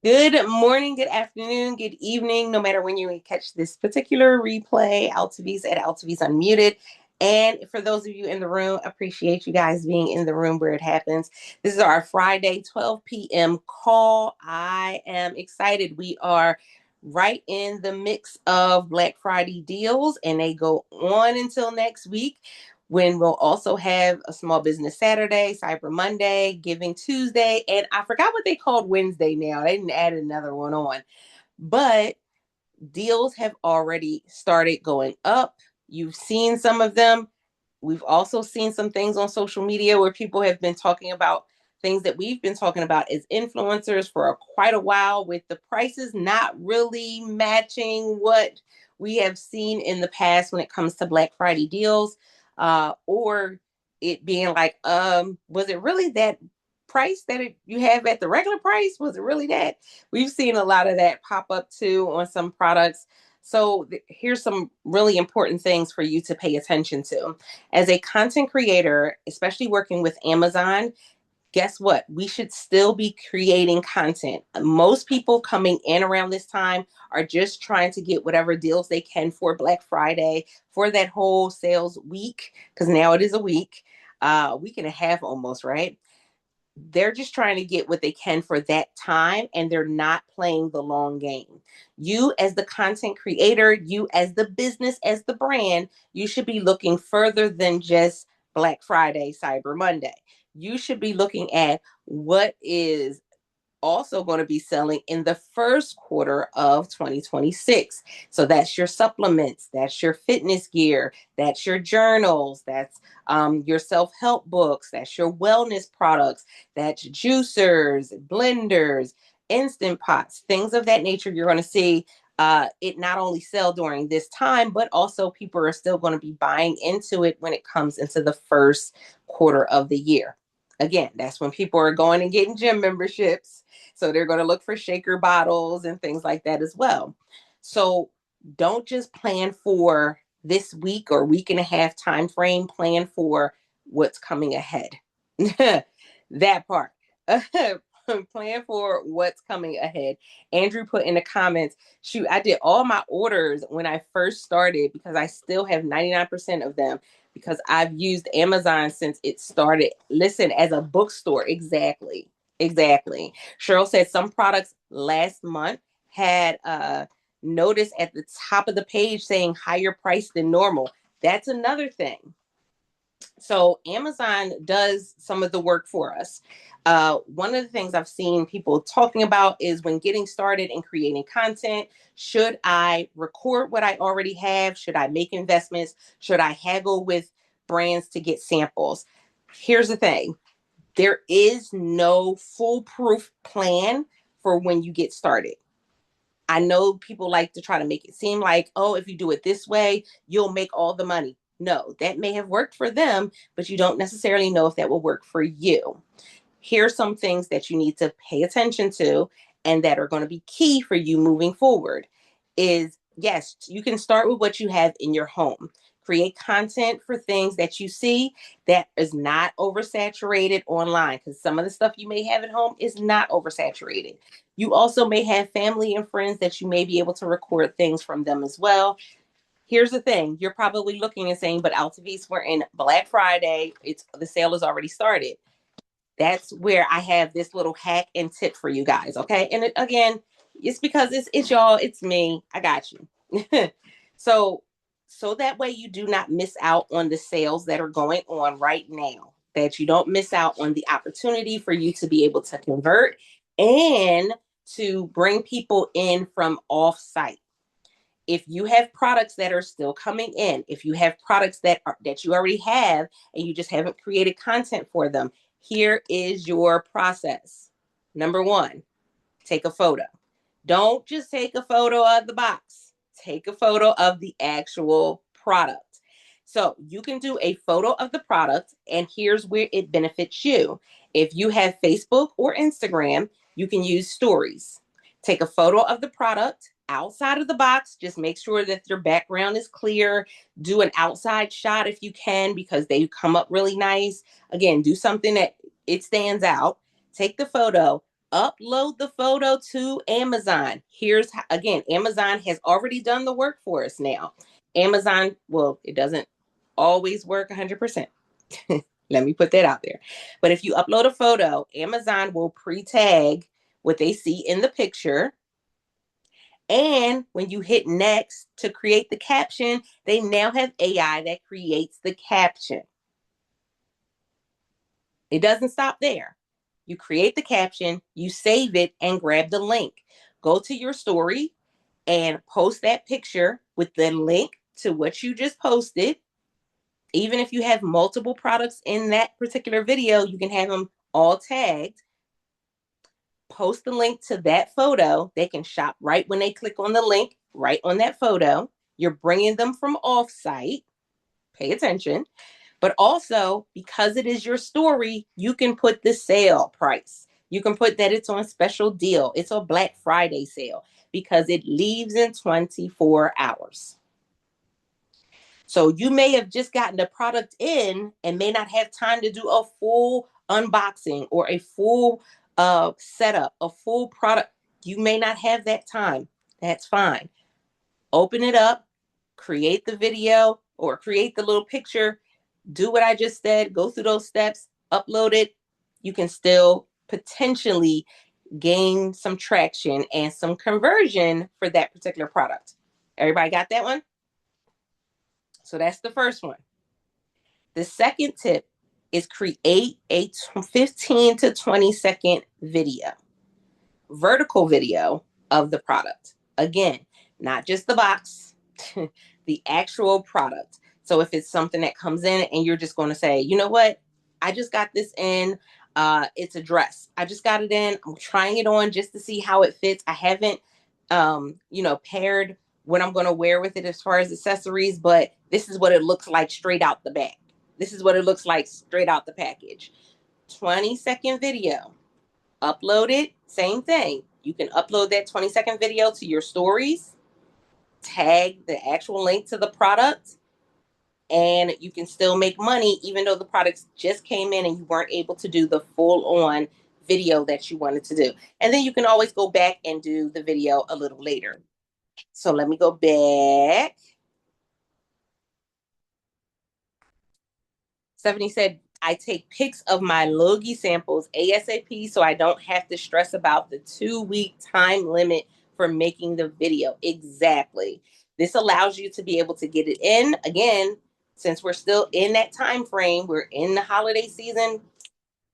Good morning, good afternoon, good evening, no matter when you catch this particular replay. Altovise at Altovise Unmuted. And for those of you in the room, appreciate you guys being in the room where it happens. This is our Friday 12 p.m. call. I am excited. We are right in the mix of Black Friday deals, and they go on until next week when we'll also have a small business Saturday, Cyber Monday, Giving Tuesday, and I forgot what they called Wednesday now. They didn't add another one on. But deals have already started going up. You've seen some of them. We've also seen some things on social media where people have been talking about things that we've been talking about as influencers for quite a while, with the prices not really matching what we have seen in the past when it comes to Black Friday deals, or it being like, was it really that price that you have at the regular price? Was it really that? We've seen a lot of that pop up too on some products. So here's some really important things for you to pay attention to. As a content creator, especially working with Amazon, guess what? We should still be creating content. Most people coming in around this time are just trying to get whatever deals they can for Black Friday, for that whole sales week, because now it is a week and a half almost, right? They're just trying to get what they can for that time, and they're not playing the long game. You as the content creator, you as the business, as the brand, you should be looking further than just Black Friday, Cyber Monday. You should be looking at what is also going to be selling in the first quarter of 2026. So that's your supplements, that's your fitness gear, that's your journals, that's your self-help books, that's your wellness products, that's juicers, blenders, instant pots, things of that nature. You're going to see it not only sell during this time, but also people are still going to be buying into it when it comes into the first quarter of the year. Again, that's when people are going and getting gym memberships. So they're going to look for shaker bottles and things like that as well. So don't just plan for this week or week and a half time frame. Plan for what's coming ahead. That part. Plan for what's coming ahead. Andrew put in the comments, shoot, I did all my orders when I first started because I still have 99% of them because I've used Amazon since it started. Listen, as a bookstore, exactly. Exactly. Cheryl said some products last month had a notice at the top of the page saying higher price than normal. That's another thing. So Amazon does some of the work for us. One of the things I've seen people talking about is when getting started and creating content, should I record what I already have? Should I make investments? Should I haggle with brands to get samples? Here's the thing. There is no foolproof plan for when you get started. I know people like to try to make it seem like, oh, if you do it this way, you'll make all the money. No, that may have worked for them, but you don't necessarily know if that will work for you. Here's some things that you need to pay attention to and that are going to be key for you moving forward. Is yes, you can start with what you have in your home. Create content for things that you see that is not oversaturated online, because some of the stuff you may have at home is not oversaturated. You also may have family and friends that you may be able to record things from them as well. Here's the thing. You're probably looking and saying, but Altovise, we're in Black Friday. It's the sale has already started. That's where I have this little hack and tip for you guys. Okay. And again, it's because it's y'all, it's me. I got you. so so that way you do not miss out on the sales that are going on right now. That you don't miss out on the opportunity for you to be able to convert and to bring people in from off site. If you have products that are still coming in, if you have products that you already have and you just haven't created content for them, here is your process. Number one, take a photo. Don't just take a photo of the box. Take a photo of the actual product. So you can do a photo of the product, and here's where it benefits you. If you have Facebook or Instagram, you can use stories. Take a photo of the product outside of the box. Just make sure that your background is clear. Do an outside shot if you can, because they come up really nice. Again, do something that it stands out. Take the photo, Upload the photo to Amazon. Here's how, again, Amazon has already done the work for us now. Amazon, well, it doesn't always work 100%. Let me put that out there. But if you upload a photo, Amazon will pre-tag what they see in the picture. And when you hit next to create the caption, they now have AI that creates the caption. It doesn't stop there. You create the caption, you save it, and grab the link. Go to your story and post that picture with the link to what you just posted. Even if you have multiple products in that particular video, you can have them all tagged. Post the link to that photo. They can shop right when they click on the link, right on that photo. You're bringing them from offsite. Pay attention. But also, because it is your story, you can put the sale price. You can put that it's on special deal. It's a Black Friday sale because it leaves in 24 hours. So you may have just gotten the product in and may not have time to do a full unboxing or a full setup, a full product. You may not have that time. That's fine. Open it up, create the video or create the little picture, do what I just said, go through those steps, upload it. You can still potentially gain some traction and some conversion for that particular product. Everybody got that one? So that's the first one. The second tip is create a 15 to 20-second video, vertical video of the product. Again, not just the box, the actual product. So if it's something that comes in and you're just going to say, you know what, I just got this in. It's a dress. I just got it in. I'm trying it on just to see how it fits. I haven't, paired what I'm going to wear with it as far as accessories, but this is what it looks like straight out the bag. This is what it looks like straight out the package. 20-second video. Upload it. Same thing. You can upload that 20-second video to your stories, tag the actual link to the product, and you can still make money even though the products just came in and you weren't able to do the full on video that you wanted to do. And then you can always go back and do the video a little later. So let me go back. Stephanie said, I take pics of my Logie samples ASAP so I don't have to stress about the 2-week time limit for making the video. Exactly. This allows you to be able to get it in. Again, since we're still in that time frame, we're in the holiday season.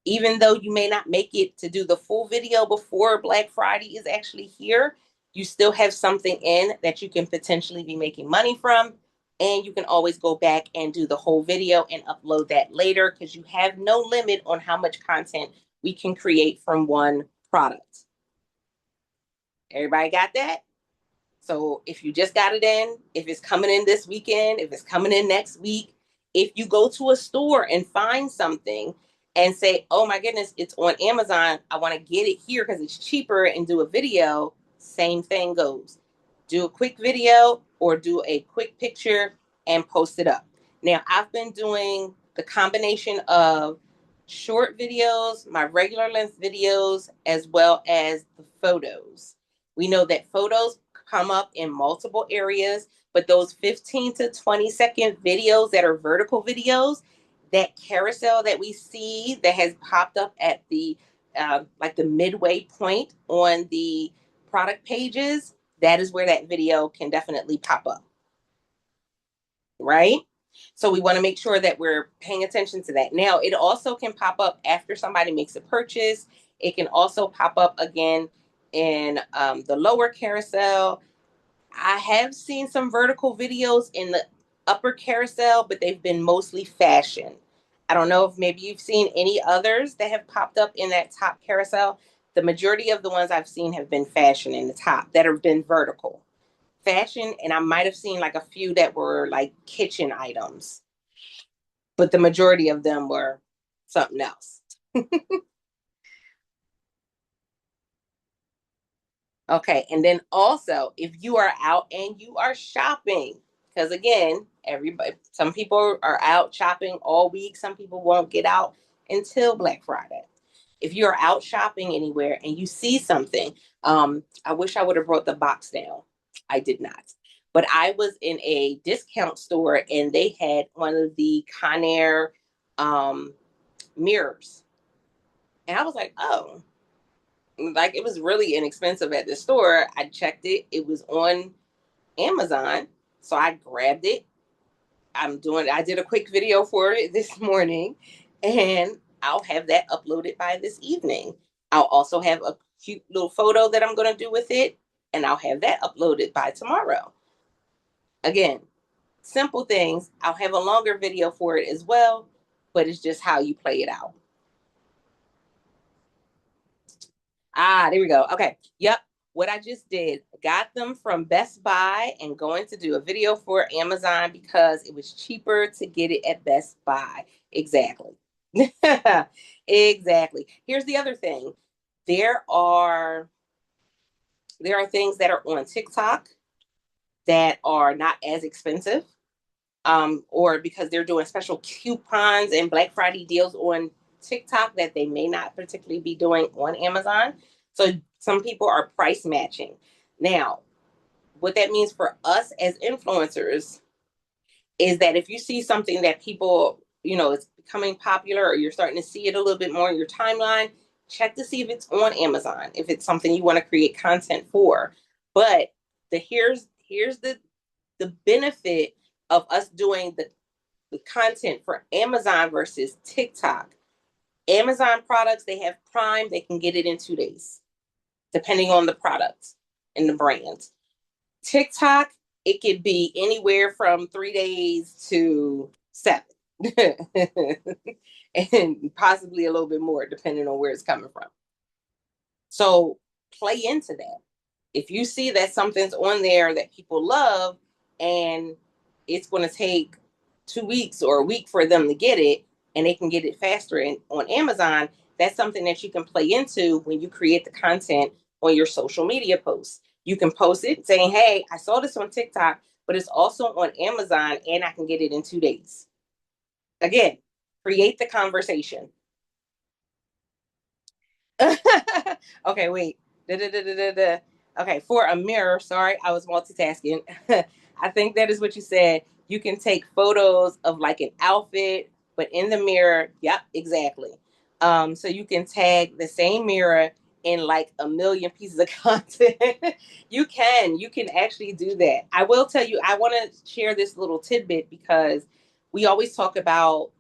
Even though you may not make it to do the full video before Black Friday is actually here, you still have something in that you can potentially be making money from. And you can always go back and do the whole video and upload that later because you have no limit on how much content we can create from one product. Everybody got that? So if you just got it in, if it's coming in this weekend, if it's coming in next week, if you go to a store and find something and say, oh my goodness, it's on Amazon, I want to get it here because it's cheaper and do a video, same thing goes. Do a quick video or do a quick picture and post it up. Now, I've been doing the combination of short videos, my regular length videos, as well as the photos. We know that photos come up in multiple areas, but those 15 to 20-second videos that are vertical videos, that carousel that we see that has popped up at the like the midway point on the product pages, that is where that video can definitely pop up, right? So we want to make sure that we're paying attention to that. Now, it also can pop up after somebody makes a purchase. It can also pop up again in the lower carousel. I have seen some vertical videos in the upper carousel, but they've been mostly fashion. I don't know if maybe you've seen any others that have popped up in that top carousel. The majority of the ones I've seen have been fashion in the top that have been vertical. Fashion, and I might have seen like a few that were like kitchen items, but the majority of them were something else. Okay, and then also if you are out and you are shopping, because again, everybody, some people are out shopping all week, some people won't get out until Black Friday. if you're out shopping anywhere and you see something, I wish I would have brought the box down. I did not. But I was in a discount store and they had one of the Conair um, mirrors. And I was like, oh, like it was really inexpensive at the store. I checked it, it was on Amazon. So I grabbed it. I did a quick video for it this morning, and I'll have that uploaded by this evening. I'll also have a cute little photo that I'm going to do with it, and I'll have that uploaded by tomorrow. Again, simple things. I'll have a longer video for it as well, but it's just how you play it out. Ah, there we go. Okay. Yep. What I just did, got them from Best Buy and going to do a video for Amazon because it was cheaper to get it at Best Buy. Exactly. Exactly. Here's the other thing. There are there are things that are on TikTok that are not as expensive, or because they're doing special coupons and Black Friday deals on TikTok that they may not particularly be doing on Amazon. So some people are price matching. Now, what that means for us as influencers is that if you see something that people, it's becoming popular or you're starting to see it a little bit more in your timeline, check to see if it's on Amazon, if it's something you want to create content for. But here's the benefit of us doing the content for Amazon versus TikTok. Amazon products, they have Prime, they can get it in 2 days, depending on the product and the brand. TikTok, it could be anywhere from 3 days to 7. And possibly a little bit more, depending on where it's coming from. So play into that. If you see that something's on there that people love and it's going to take 2 weeks or a week for them to get it and they can get it faster on Amazon, that's something that you can play into when you create the content on your social media posts. You can post it saying, hey, I saw this on TikTok, but it's also on Amazon and I can get it in 2 days. Again, create the conversation. Okay, wait. Da, da, da, da, da, da. Okay, for a mirror, sorry, I was multitasking. I think that is what you said. You can take photos of like an outfit, but in the mirror. Yep, exactly. So you can tag the same mirror in like a million pieces of content. You can actually do that. I will tell you, I want to share this little tidbit because we always talk about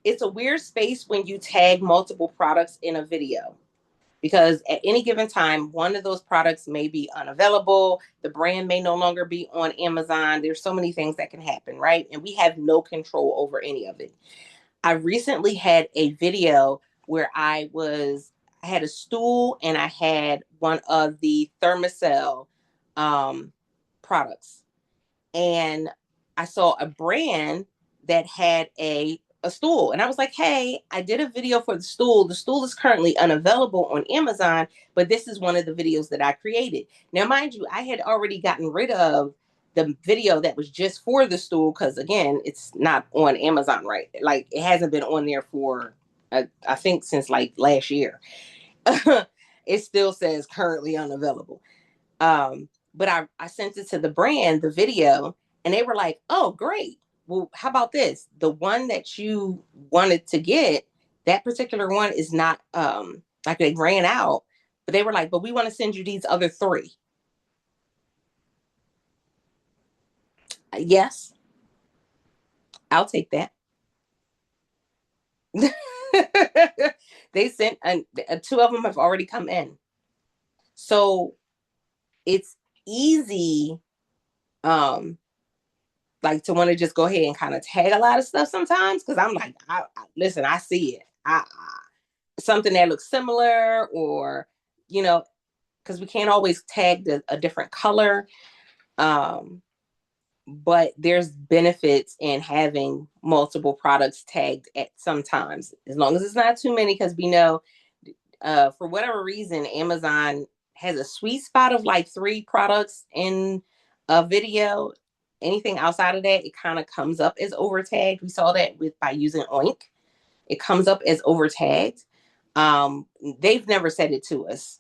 it's a weird space when you tag multiple products in a video because at any given time, one of those products may be unavailable. The brand may no longer be on Amazon. There's so many things that can happen, right? And we have no control over any of it. I recently had a video where I had a stool and I had one of the Thermacell products, and I saw a brand that had a stool, and I was like, hey, I did a video for the stool. The stool is currently unavailable on Amazon, but this is one of the videos that I created. Now, mind you, I had already gotten rid of the video that was just for the stool because again, it's not on Amazon, right? Like it hasn't been on there for I think since like last year. It still says currently unavailable. But I sent it to the brand, the video, and they were like, oh, great. Well, how about this? The one that you wanted to get, that particular one is not like they ran out, but they were like, but we want to send you these other three. Yes, I'll take that. They sent two of them have already come in. So it's easy like to want to just go ahead and kind of tag a lot of stuff sometimes because I'm like, listen, I see it. Something that looks similar, or you know, because we can't always tag a different color. Um, but there's benefits in having multiple products tagged at sometimes, as long as it's not too many, because we know for whatever reason, Amazon has a sweet spot of like 3 products in a video. Anything outside of that, it kind of comes up as over tagged. We saw that with by using Oink. it comes up as over tagged. They've never said it to us.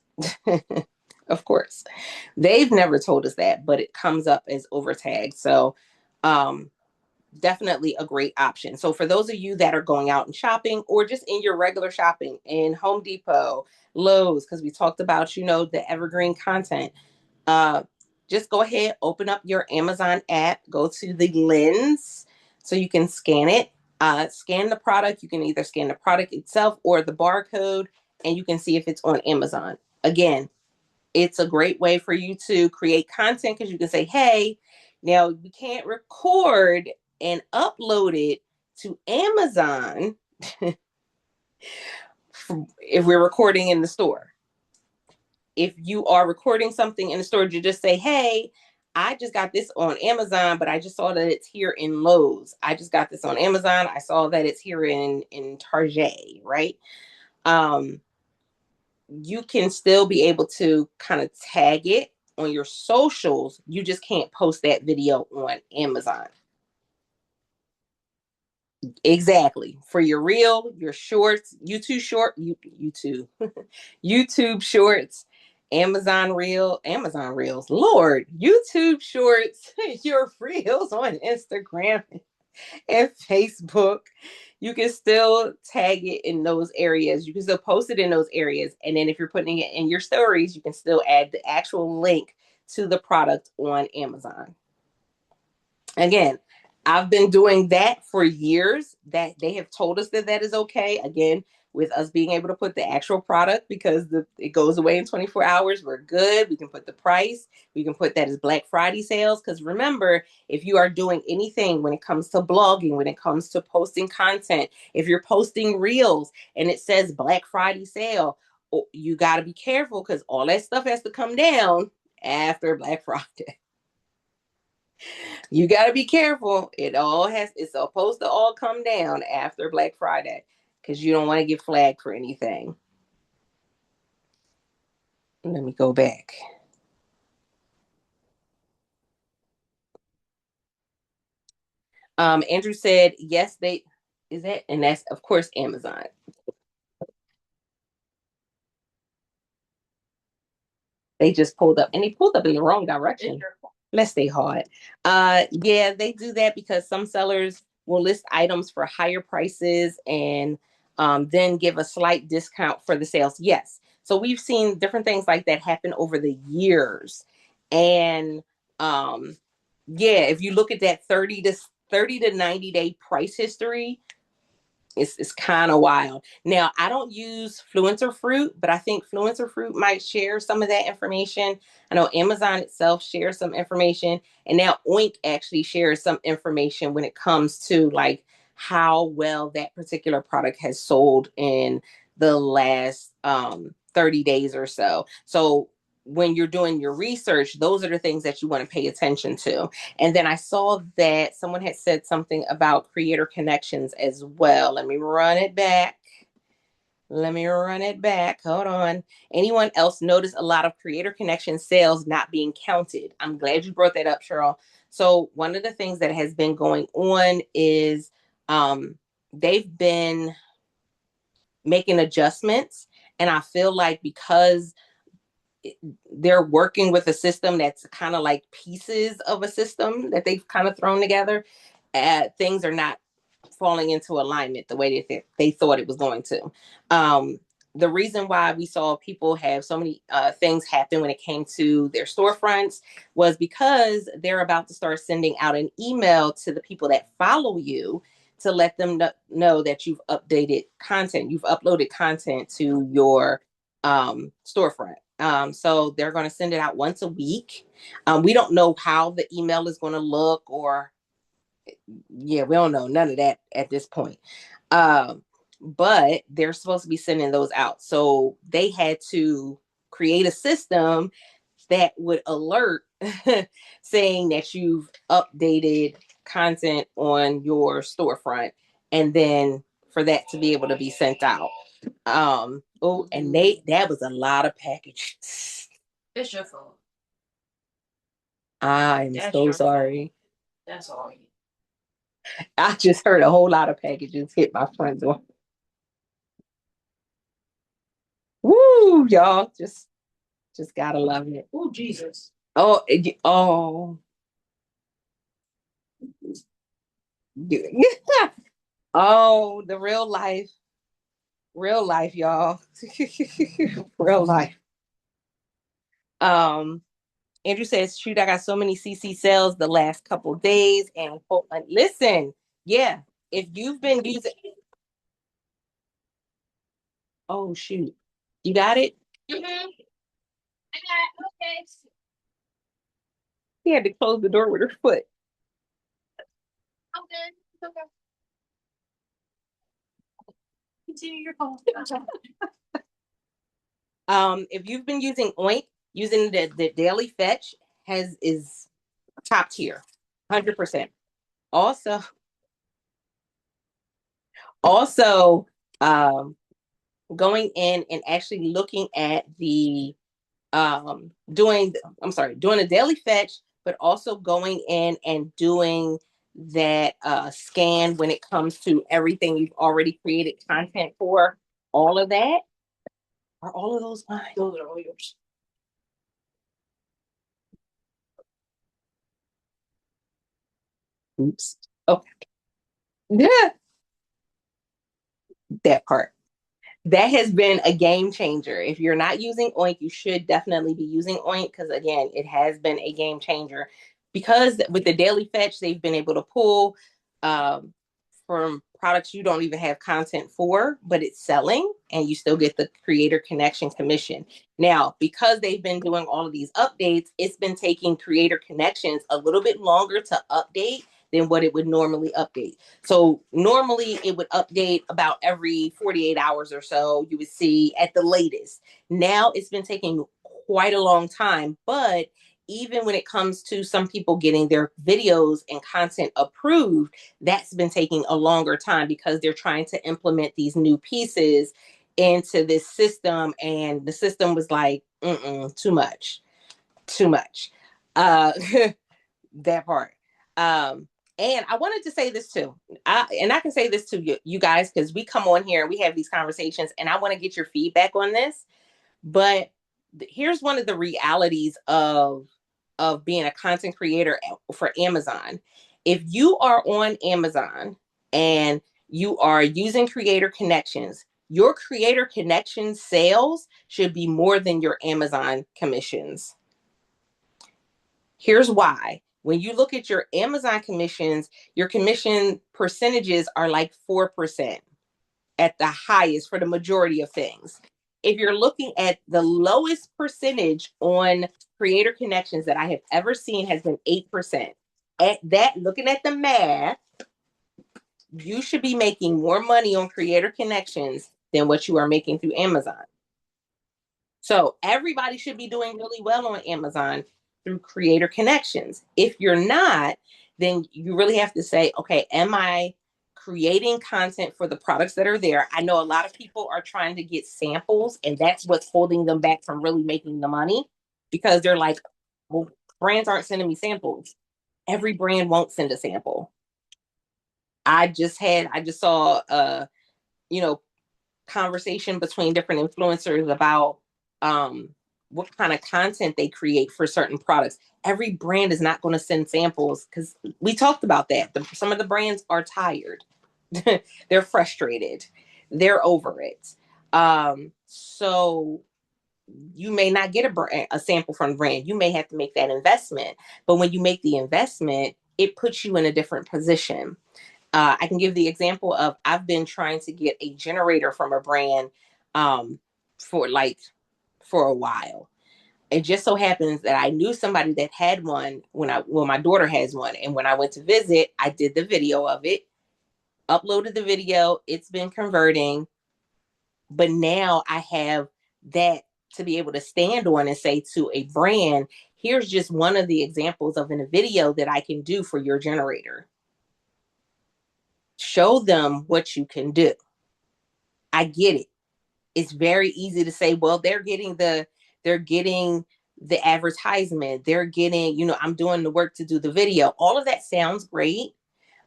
Of course, they've never told us that, but it comes up as over tagged. So um, definitely a great option. So for those of you that are going out and shopping, or just in your regular shopping in Home Depot, Lowe's, because we talked about, the evergreen content, uh, just go ahead, open up your Amazon app, go to the lens so you can scan it. Scan the product. You can either scan the product itself or the barcode, and you can see if it's on Amazon. Again, it's a great way for you to create content because you can say, hey, now we can't record and upload it to Amazon if we're recording in the store. If you are recording something in the store, you just say, hey, I just got this on Amazon, but I just saw that it's here in Lowe's. I just got this on Amazon. I saw that it's here in Target, right? You can still be able to kind of tag it on your socials. You just can't post that video on Amazon. Exactly. For your reel, your shorts, YouTube, YouTube shorts, Amazon reels, Lord, YouTube shorts, your reels on Instagram and Facebook. You can still tag it in those areas. You can still post it in those areas. And then if you're putting it in your stories, you can still add the actual link to the product on Amazon. Again, I've been doing that for years. That they have told us that that is okay. Again, with us being able to put the actual product, because it goes away in 24 hours, we're good. We can put the price. We can put that as Black Friday sales. Because remember, if you are doing anything when it comes to blogging, when it comes to posting content, if you're posting reels and it says Black Friday sale, you got to be careful because all that stuff has to come down after Black Friday. You got to be careful. It's supposed to all come down after Black Friday because you don't want to get flagged for anything. Let me go back. Andrew said, yes, is that, and that's, of course, Amazon. They just pulled up and they pulled up in the wrong direction. Let's stay hard. Yeah, they do that because some sellers will list items for higher prices and then give a slight discount for the sales. Yes. So we've seen different things like that happen over the years. And yeah, if you look at that 30 to 90 day price history, it's kind of wild. Now, I don't use Fluencer Fruit, but I think Fluencer Fruit might share some of that information. I know Amazon itself shares some information, and now Oink actually shares some information when it comes to like how well that particular product has sold in the last 30 days or so. So when you're doing your research, those are the things that you want to pay attention to. And then I saw that someone had said something about creator connections as well. Let me run it back. Let me run it back. Hold on. Anyone else notice a lot of creator connection sales not being counted? I'm glad you brought that up, Cheryl. So one of the things that has been going on is they've been making adjustments. And I feel like because they're working with a system that's kind of like pieces of a system that they've kind of thrown together, things are not falling into alignment the way that they thought it was going to. The reason why we saw people have so many things happen when it came to their storefronts was because they're about to start sending out an email to the people that follow you to let them know that you've updated content, you've uploaded content to your storefront. So they're going to send it out once a week. We don't know how the email is going to look, or yeah, we don't know none of that at this point. But they're supposed to be sending those out. So they had to create a system that would alert saying that you've updated content on your storefront, and then for that to be able to be sent out. Oh, and that was a lot of packages. It's your fault. I'm That's so your sorry. That's all. I just heard a whole lot of packages hit my front door. Woo, y'all, just gotta love it. Oh, Jesus. Oh, oh, oh, the real life, y'all, real life. Um, Andrew says, shoot, I got so many CC sales the last couple days, and listen, yeah, if you've been using, oh shoot, you got it. Mm-hmm. I got it. Okay. He had to close the door with her foot. I'm good. It's okay. Continue your call. If you've been using Oink, using the daily fetch is top tier, 100%. Also, also, um, going in and actually looking at the doing I'm sorry, doing a daily fetch, but also going in and doing that scan when it comes to everything you've already created content for. All of that, are all of those mine? Those are all yours. Oops. Oh, yeah, that part. That has been a game changer. If you're not using Oink, you should definitely be using Oink because, again, it has been a game changer. Because with the daily fetch, they've been able to pull um, from products you don't even have content for, but it's selling and you still get the creator connection commission. Now, because they've been doing all of these updates, it's been taking creator connections a little bit longer to update than what it would normally update. So normally it would update about every 48 hours or so, you would see at the latest. Now it's been taking quite a long time, but even when it comes to some people getting their videos and content approved, that's been taking a longer time because they're trying to implement these new pieces into this system. And the system was like, too much, too much. Uh, that part. Um, and I wanted to say this too. I can say this to you guys because we come on here and we have these conversations, and I want to get your feedback on this. But here's one of the realities of being a content creator for Amazon. If you are on Amazon and you are using creator connections, your creator connection sales should be more than your Amazon commissions. Here's why. When you look at your Amazon commissions, your commission percentages are like 4% at the highest for the majority of things. If you're looking at the lowest percentage on creator connections that I have ever seen has been 8%. At that, looking at the math, you should be making more money on creator connections than what you are making through Amazon. So everybody should be doing really well on Amazon through creator connections. If you're not, then you really have to say, okay, am I creating content for the products that are there? I know a lot of people are trying to get samples, and that's what's holding them back from really making the money because they're like, well, brands aren't sending me samples. Every brand won't send a sample. I just saw you know, conversation between different influencers about what kind of content they create for certain products. Every brand is not going to send samples because we talked about that. Some of the brands are tired, they're frustrated, they're over it. So you may not get a sample from the brand. You may have to make that investment. But when you make the investment, it puts you in a different position. I can give the example of I've been trying to get a generator from a brand um, for like for a while. It just so happens that I knew somebody that had one when my daughter has one, and when I went to visit, I did the video of it, uploaded the video. It's been converting, but now I have that to be able to stand on and say to a brand, "Here's just one of the examples of in a video that I can do for your generator." Show them what you can do. I get it. It's very easy to say, well, they're getting the advertisement. They're getting, I'm doing the work to do the video. All of that sounds great,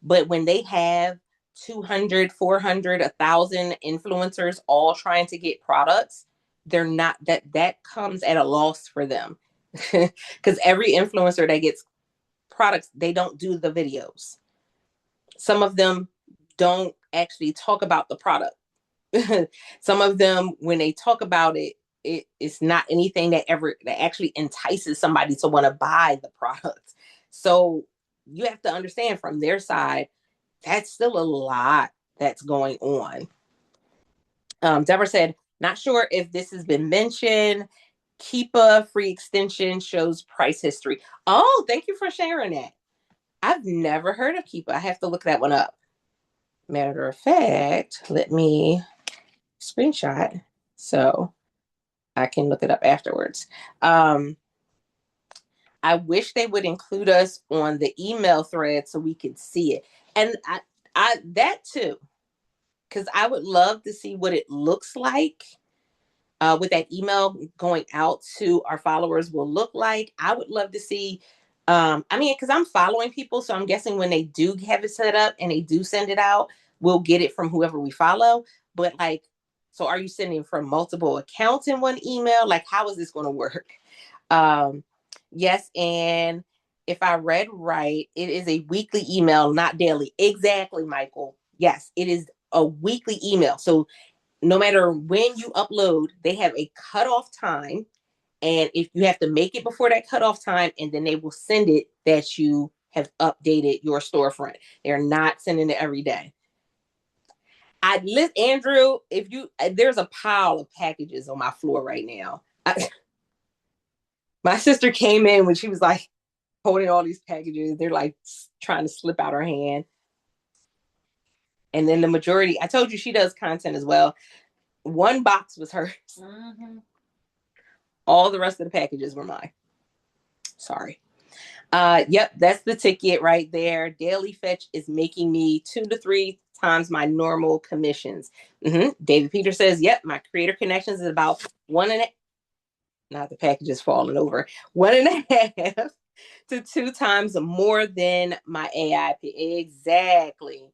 but when they have 200, 400, 1,000 influencers all trying to get products, they're not, that comes at a loss for them. Because every influencer that gets products, they don't do the videos. Some of them don't actually talk about the product. Some of them, when they talk about it, it's not anything that actually entices somebody to want to buy the product. So you have to understand from their side, that's still a lot that's going on. Deborah said, not sure if this has been mentioned. Keepa free extension shows price history. Oh, thank you for sharing that. I've never heard of Keepa. I have to look that one up. Matter of fact, let me screenshot so I can look it up afterwards. I wish they would include us on the email thread so we could see it. And I that too, because I would love to see what it looks like. With that email going out to our followers will look like. I would love to see. I mean, because I'm following people, so I'm guessing when they do have it set up and they do send it out, we'll get it from whoever we follow. But like, so are you sending from multiple accounts in one email? Like, how is this going to work? Um, yes, and if I read right, it is a weekly email, not daily. Exactly, Michael. Yes, it is a weekly email. So no matter when you upload, they have a cutoff time. And if you have to make it before that cutoff time, and then they will send it that you have updated your storefront. They're not sending it every day. I list Andrew, if you there's a pile of packages on my floor right now. My sister came in when she was like holding all these packages. They're like trying to slip out her hand. And then the majority, I told you she does content as well. One box was hers. Mm-hmm. All the rest of the packages were mine. Sorry. Yep, that's the ticket right there. Daily Fetch is making me 2 to 3 times my normal commissions. Mm-hmm. David Peter says, yep, my creator connections is about one and a, not the packages falling over, 1.5 to 2 times more than my AI. Exactly.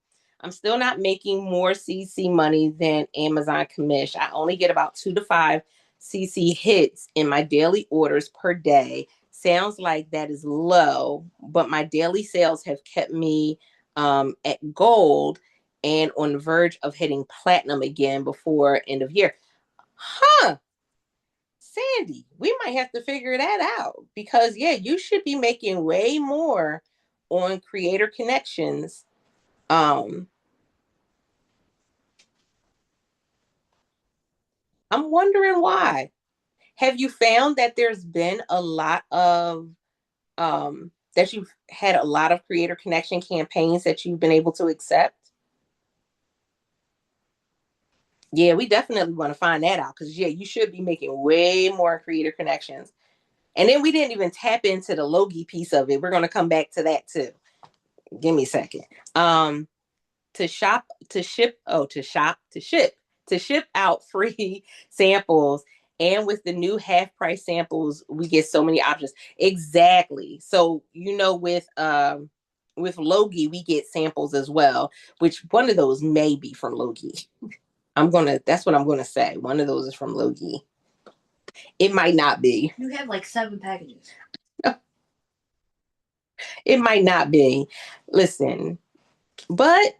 I'm still not making more CC money than Amazon commission. I only get about 2 to 5 CC hits in my daily orders per day. Sounds like that is low, but my daily sales have kept me at gold and on the verge of hitting platinum again before end of year. Huh. Sandy, we might have to figure that out because yeah, you should be making way more on creator connections. I'm wondering why. Have you found that there's been a lot of that you've had a lot of creator connection campaigns that you've been able to accept? Yeah, we definitely want to find that out because yeah, you should be making way more creator connections. And then we didn't even tap into the Logi piece of it. We're going to come back to that too. Give me a second. Um, to shop, to ship, oh, to shop, to ship out free samples. And with the new half price samples, we get so many options. Exactly. So, with Logi, we get samples as well, which one of those may be from Logi. That's what I'm gonna say. One of those is from Logi. It might not be. You have like 7 packages. It might not be. Listen, but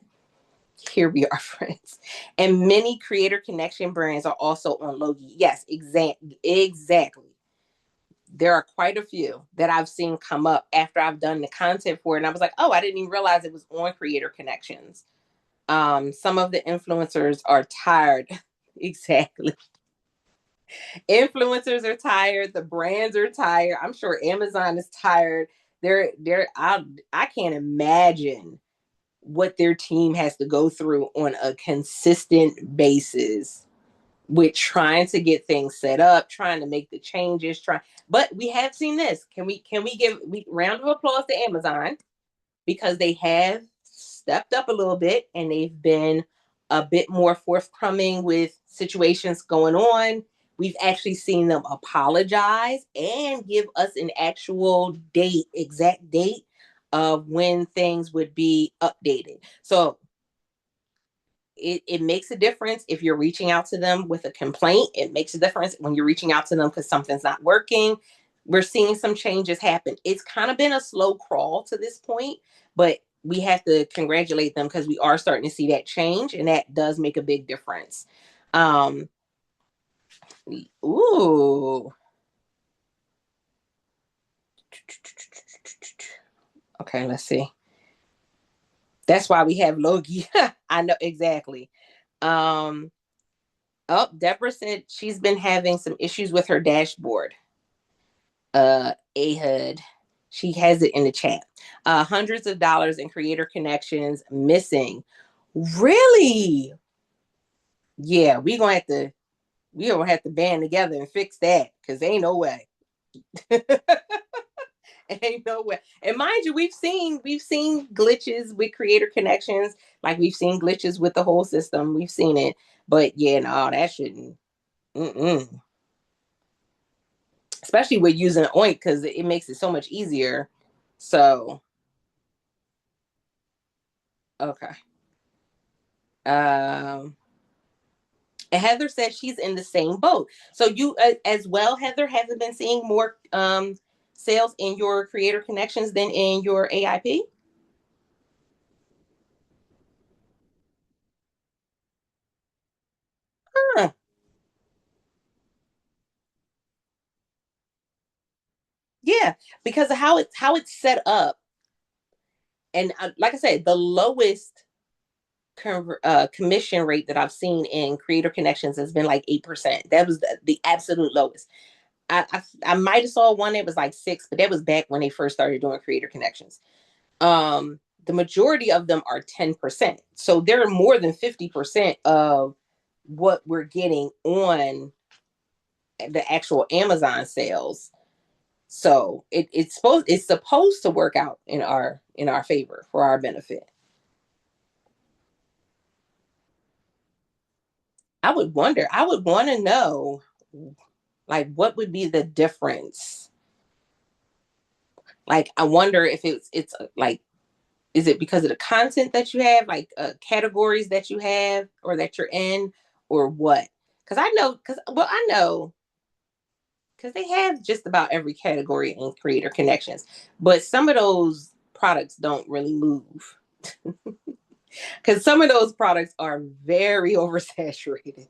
here we are, friends. And many creator connection brands are also on Logi. Yes, exactly. There are quite a few that I've seen come up after I've done the content for it. And I was like, oh, I didn't even realize it was on creator connections. Some of the influencers are tired. Exactly. Influencers are tired. The brands are tired. I'm sure Amazon is tired. I can't imagine what their team has to go through on a consistent basis with trying to get things set up, trying to make the changes, but we have seen this. Can we give round of applause to Amazon because they have stepped up a little bit and they've been a bit more forthcoming with situations going on. We've actually seen them apologize and give us an actual exact date of when things would be updated. So it makes a difference if you're reaching out to them with a complaint. It makes a difference when you're reaching out to them because something's not working. We're seeing some changes happen. It's kind of been a slow crawl to this point, but we have to congratulate them because we are starting to see that change, and that does make a big difference. Um, ooh. Okay, let's see. That's why we have Loki. I know exactly. Um, oh, Deborah said she's been having some issues with her dashboard. Ahud. She has it in the chat. Hundreds of dollars in creator connections missing. Really? Yeah, we gonna have to band together and fix that because ain't no way. Ain't no way. And mind you, we've seen glitches with creator connections, like we've seen glitches with the whole system. We've seen it, but yeah, no, that shouldn't. Mm-mm. Especially with using Oink because it makes it so much easier. So okay. Um, and Heather said she's in the same boat. So you as well, Heather, hasn't been seeing more sales in your creator connections than in your AIP. Huh. Yeah, because of how it's set up, and like I said, the lowest commission rate that I've seen in creator connections has been like 8%. That was the absolute lowest. I might have saw one that was like 6, but that was back when they first started doing creator connections. The majority of them are 10%. So they're more than 50% of what we're getting on the actual Amazon sales. So it's supposed to work out in our favor for our benefit. I would want to know like what would be the difference. Like I wonder if it's like is it because of the content that you have, like categories that you have or that you're in, or what? Because I know because they have just about every category in creator connections, but some of those products don't really move because some of those products are very oversaturated.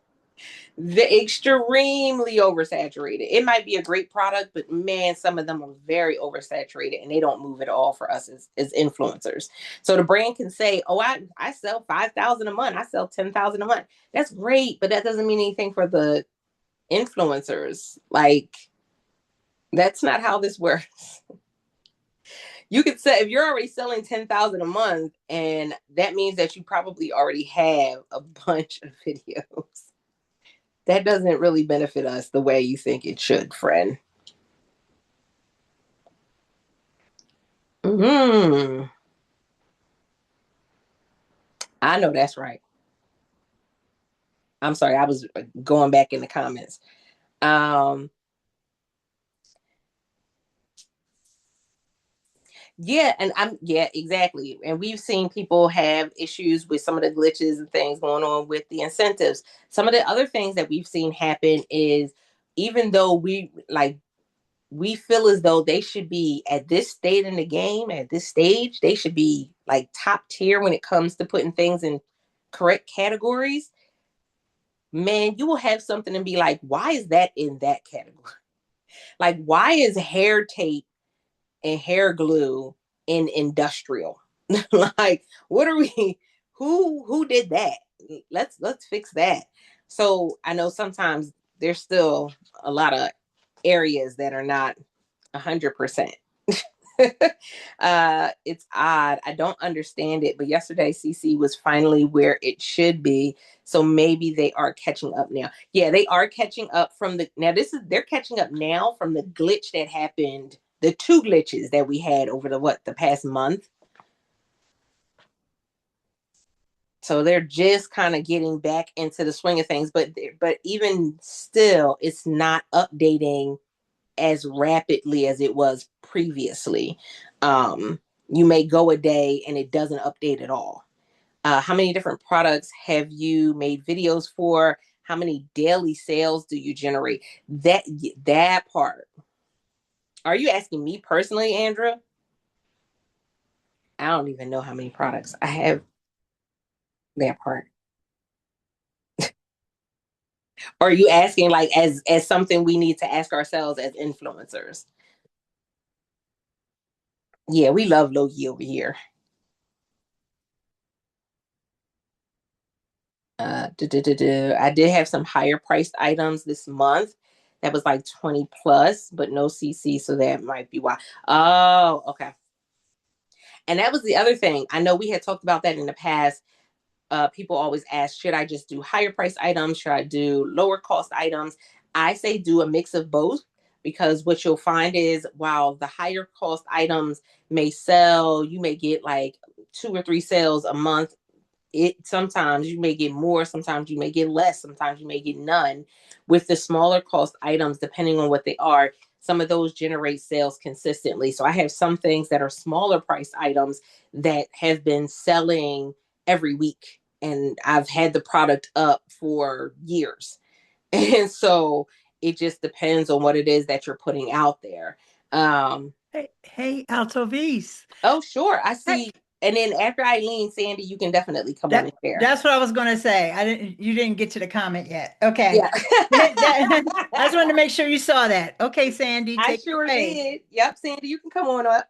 The extremely oversaturated. It might be a great product, but man, some of them are very oversaturated and they don't move at all for us as influencers. So the brand can say, "Oh, I sell 5,000 a month. I sell 10,000 a month." That's great, but that doesn't mean anything for the influencers. Like that's not how this works. You could say if you're already selling 10,000 a month, and that means that you probably already have a bunch of videos. That doesn't really benefit us the way you think it should, friend. Hmm. I know that's right. I'm sorry, I was going back in the comments. Um, yeah, and yeah, exactly. And we've seen people have issues with some of the glitches and things going on with the incentives. Some of the other things that we've seen happen is even though we feel as though they should be at this state in the game, at this stage, they should be like top tier when it comes to putting things in correct categories. Man, you will have something and be like, why is that in that category? Like, why is hair tape and hair glue in industrial? Like, what are we? Who did that? Let's fix that. So I know sometimes there's still a lot of areas that are not 100%. It's odd. I don't understand it, but yesterday CC was finally where it should be. So maybe they are catching up now. Yeah, they are catching up from they're catching up now from the glitch that happened, the two glitches that we had over the past month. So they're just kind of getting back into the swing of things, but even still, it's not updating as rapidly as it was previously. You may go a day and it doesn't update at all. How many different products have you made videos for? How many daily sales do you generate? That part. Are you asking me personally, Andrea? I don't even know how many products I have. That part. Or are you asking like as something we need to ask ourselves as influencers? Yeah, we love Loki over here. I did have some higher priced items this month. That was like 20 plus, but no CC, so that might be why. Oh, okay. And that was the other thing. I know we had talked about that in the past. People always ask, should I just do higher price items? Should I do lower cost items? I say do a mix of both because what you'll find is while the higher cost items may sell, you may get like 2 or 3 sales a month. It sometimes you may get more, sometimes you may get less, sometimes you may get none. With the smaller cost items, depending on what they are, some of those generate sales consistently. So I have some things that are smaller price items that have been selling every week, and I've had the product up for years. And so it just depends on what it is that you're putting out there. um Hey, Altovise. oh, sure, I Hey, see. And then after Eileen, Sandy, you can definitely come on and share. that's what I was going to say. You didn't get to the comment yet. Okay. Yeah. I just wanted to make sure you saw that. Okay, Sandy, I take it sure away. did. Yep, Sandy, you can come on up.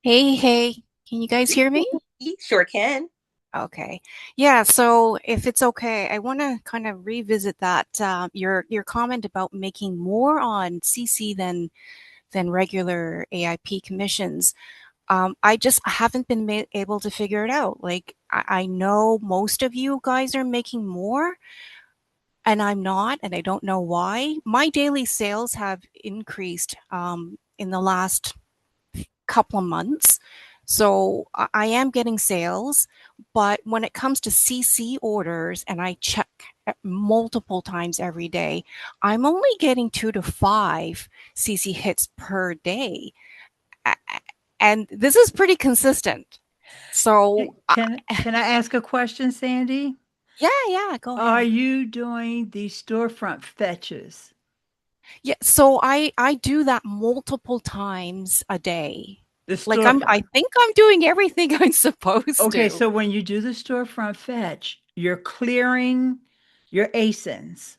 Hey, hey, can you guys hear me? We sure can. Okay. Yeah, so if it's okay, I want to kind of revisit that your comment about making more on CC than regular AIP commissions. I just haven't been able to figure it out. Like I know most of you guys are making more, and I'm not, and I don't know why. My daily sales have increased in the last couple of months. So I am getting sales, but when it comes to CC orders, and I check multiple times every day, I'm only getting 2 to 5 CC hits per day. And this is pretty consistent. So Can I ask a question, Sandy? yeah, yeah, go Are ahead. you doing the storefront fetches? Yeah, so I do that multiple times a day. The Like I storefront. think I'm doing everything I'm supposed Okay, to. so when you do the storefront fetch, you're clearing your ASINs,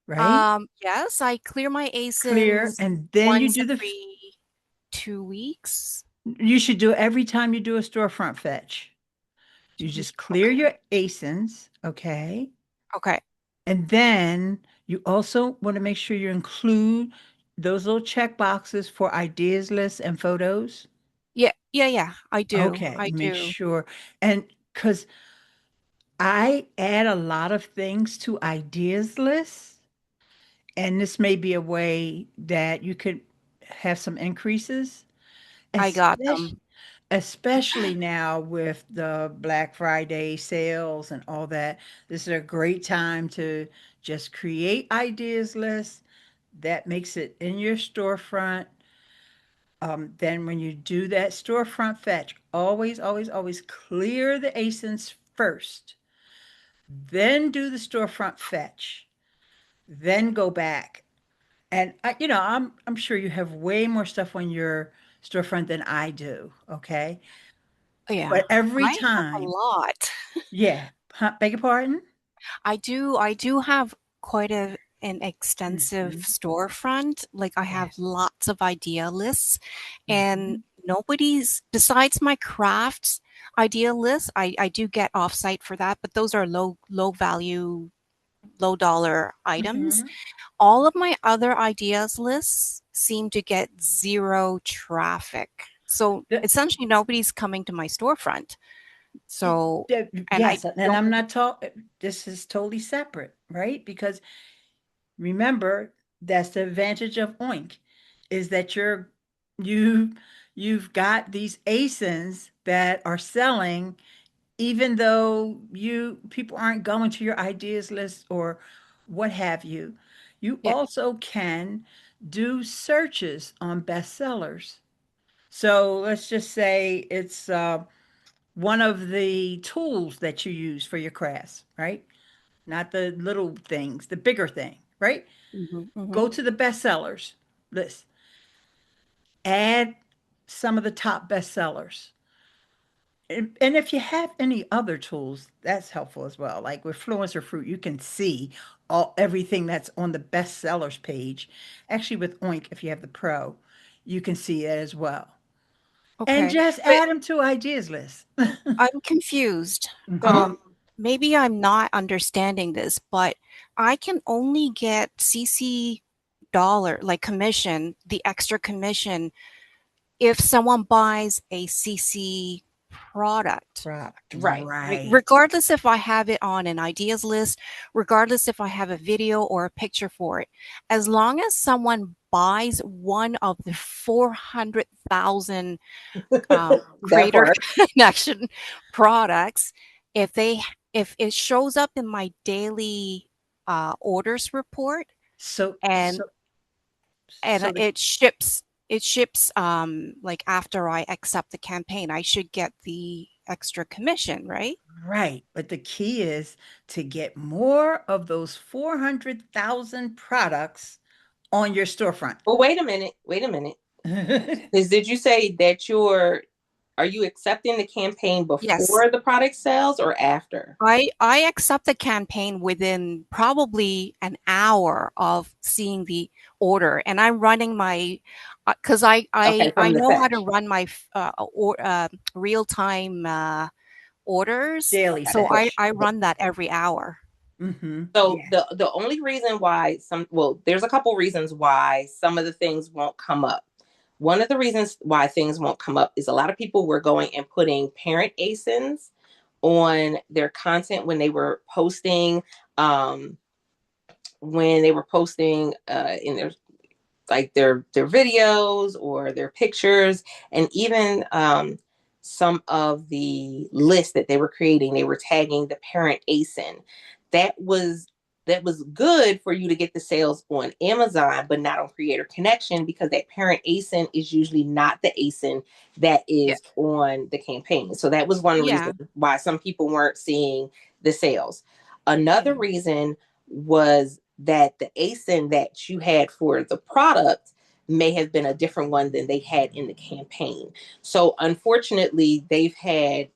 right? Yes, I clear my Clear, ASINs and then you once do every 2 weeks. you should do every time you do a storefront fetch. You 2 weeks. just clear Okay. your ASINs, okay? Okay. And then you also want to make sure you include those little check boxes for ideas lists and photos. Yeah, yeah, yeah. I do. Okay, I make do. sure. And because I add a lot of things to ideas lists, and this may be a way that you could have some increases, I got especially them. especially now with the Black Friday sales and all that. This is a great time to just create ideas lists that makes it in your storefront. Then when you do that storefront fetch, always, always, always clear the ASINs first, then do the storefront fetch, then go back. And I'm sure you have way more stuff on your storefront than I do. Okay, Yeah. but every I have a time, lot. yeah, huh, beg your pardon. I do have quite an extensive Hmm. storefront. Like I have Yes. lots of idea lists, and Hmm. nobody's besides my crafts idea lists. I do get offsite for that, but those are low value, low dollar items. Hmm. All of my other ideas lists seem to get zero traffic. So essentially nobody's coming to my storefront. So, and I Yes, and don't, I'm not talking. This is totally separate, right? Because remember, that's the advantage of Oink, is that you you've got these ASINs that are selling, even though you people aren't going to your ideas list or what have you. You yeah, also can do searches on bestsellers. So let's just say it's one of the tools that you use for your crafts, right? Not the little things, the bigger thing, right? Hmm. Hmm. Go to the bestsellers list, add some of the top bestsellers. And if you have any other tools, that's helpful as well. Like with Fluencer Fruit, you can see everything that's on the bestsellers page. Actually, with Oink, if you have the Pro, you can see it as well. And Okay. just But add them to ideas list. I'm confused. Mhm. So Maybe I'm not understanding this, but I can only get CC dollar, like commission, the extra commission, if someone buys a CC product. Product, right. Right? right. Regardless if I have it on an ideas list, regardless if I have a video or a picture for it, as long as someone buys one of the 400,000 That creator part. connection products, if they if it shows up in my daily orders report So, and so, so the it ships like after I accept the campaign, I should get the extra commission, right? right. But the key is to get more of those 400,000 products on your storefront. Well, wait a minute. Wait a minute. Is did you say that are you accepting the campaign Yes. before the product sells or after? I accept the campaign within probably an hour of seeing the order, and I'm running my because Okay, I from the know how to fetch. run my real time orders, Daily Got it. so fetch. I run that every hour. Mm-hmm. So Yeah. the only reason why there's a couple reasons why some of the things won't come up. One of the reasons why things won't come up is a lot of people were going and putting parent ASINs on their content um when they were posting in their their videos or their pictures, and even some of the lists that they were creating, they were tagging the parent ASIN. That was that was good for you to get the sales on Amazon, but not on Creator Connection, because that parent ASIN is usually not the ASIN that Yeah. is on the campaign. So that was one reason Yeah. why some people weren't seeing the sales. Another Yeah. reason was that the ASIN that you had for the product may have been a different one than they had in the campaign. So unfortunately, they've had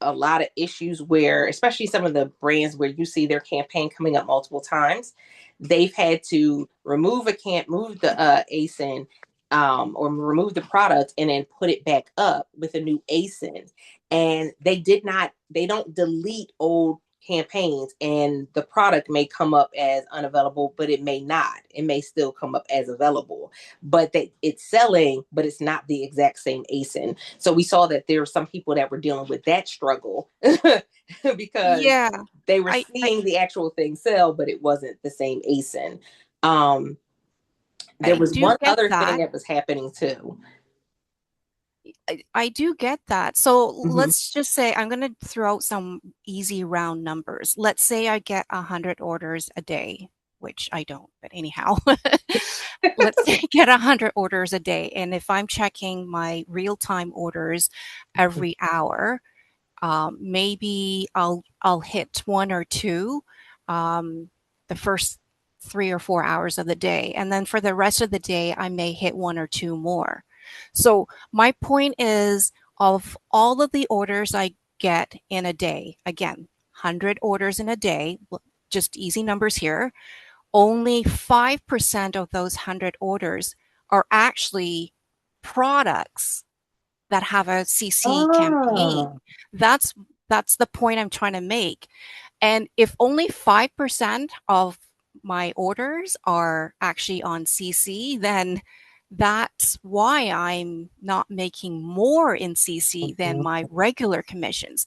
a lot of issues where, especially some of the brands where you see their campaign coming up multiple times, they've had to move the ASIN, or remove the product and then put it back up with a new ASIN. And they don't delete old campaigns, and the product may come up as unavailable, but it may not. It may still come up as available, but it's selling, but it's not the exact same ASIN. So we saw that there were some people that were dealing with that struggle because Yeah. they were I seeing the actual thing sell, but it wasn't the same ASIN. Um, there I was do one get other thing that. that was happening too. I do get that. So Mhm. let's just say I'm going to throw out some easy round numbers. Let's say I get 100 orders a day, which I don't, but anyhow, let's say I get 100 orders a day. And if I'm checking my real time orders every hour, maybe I'll hit one or two the first 3 or 4 hours of the day, and then for the rest of the day, I may hit one or two more. So my point is, of all of the orders I get in a day, again, 100 orders in a day, just easy numbers here, only 5% of those 100 orders are actually products that have a CC campaign. Oh, That's that's the point I'm trying to make. And if only 5% of my orders are actually on CC, then that's why I'm not making more in CC than mhm. my regular commissions,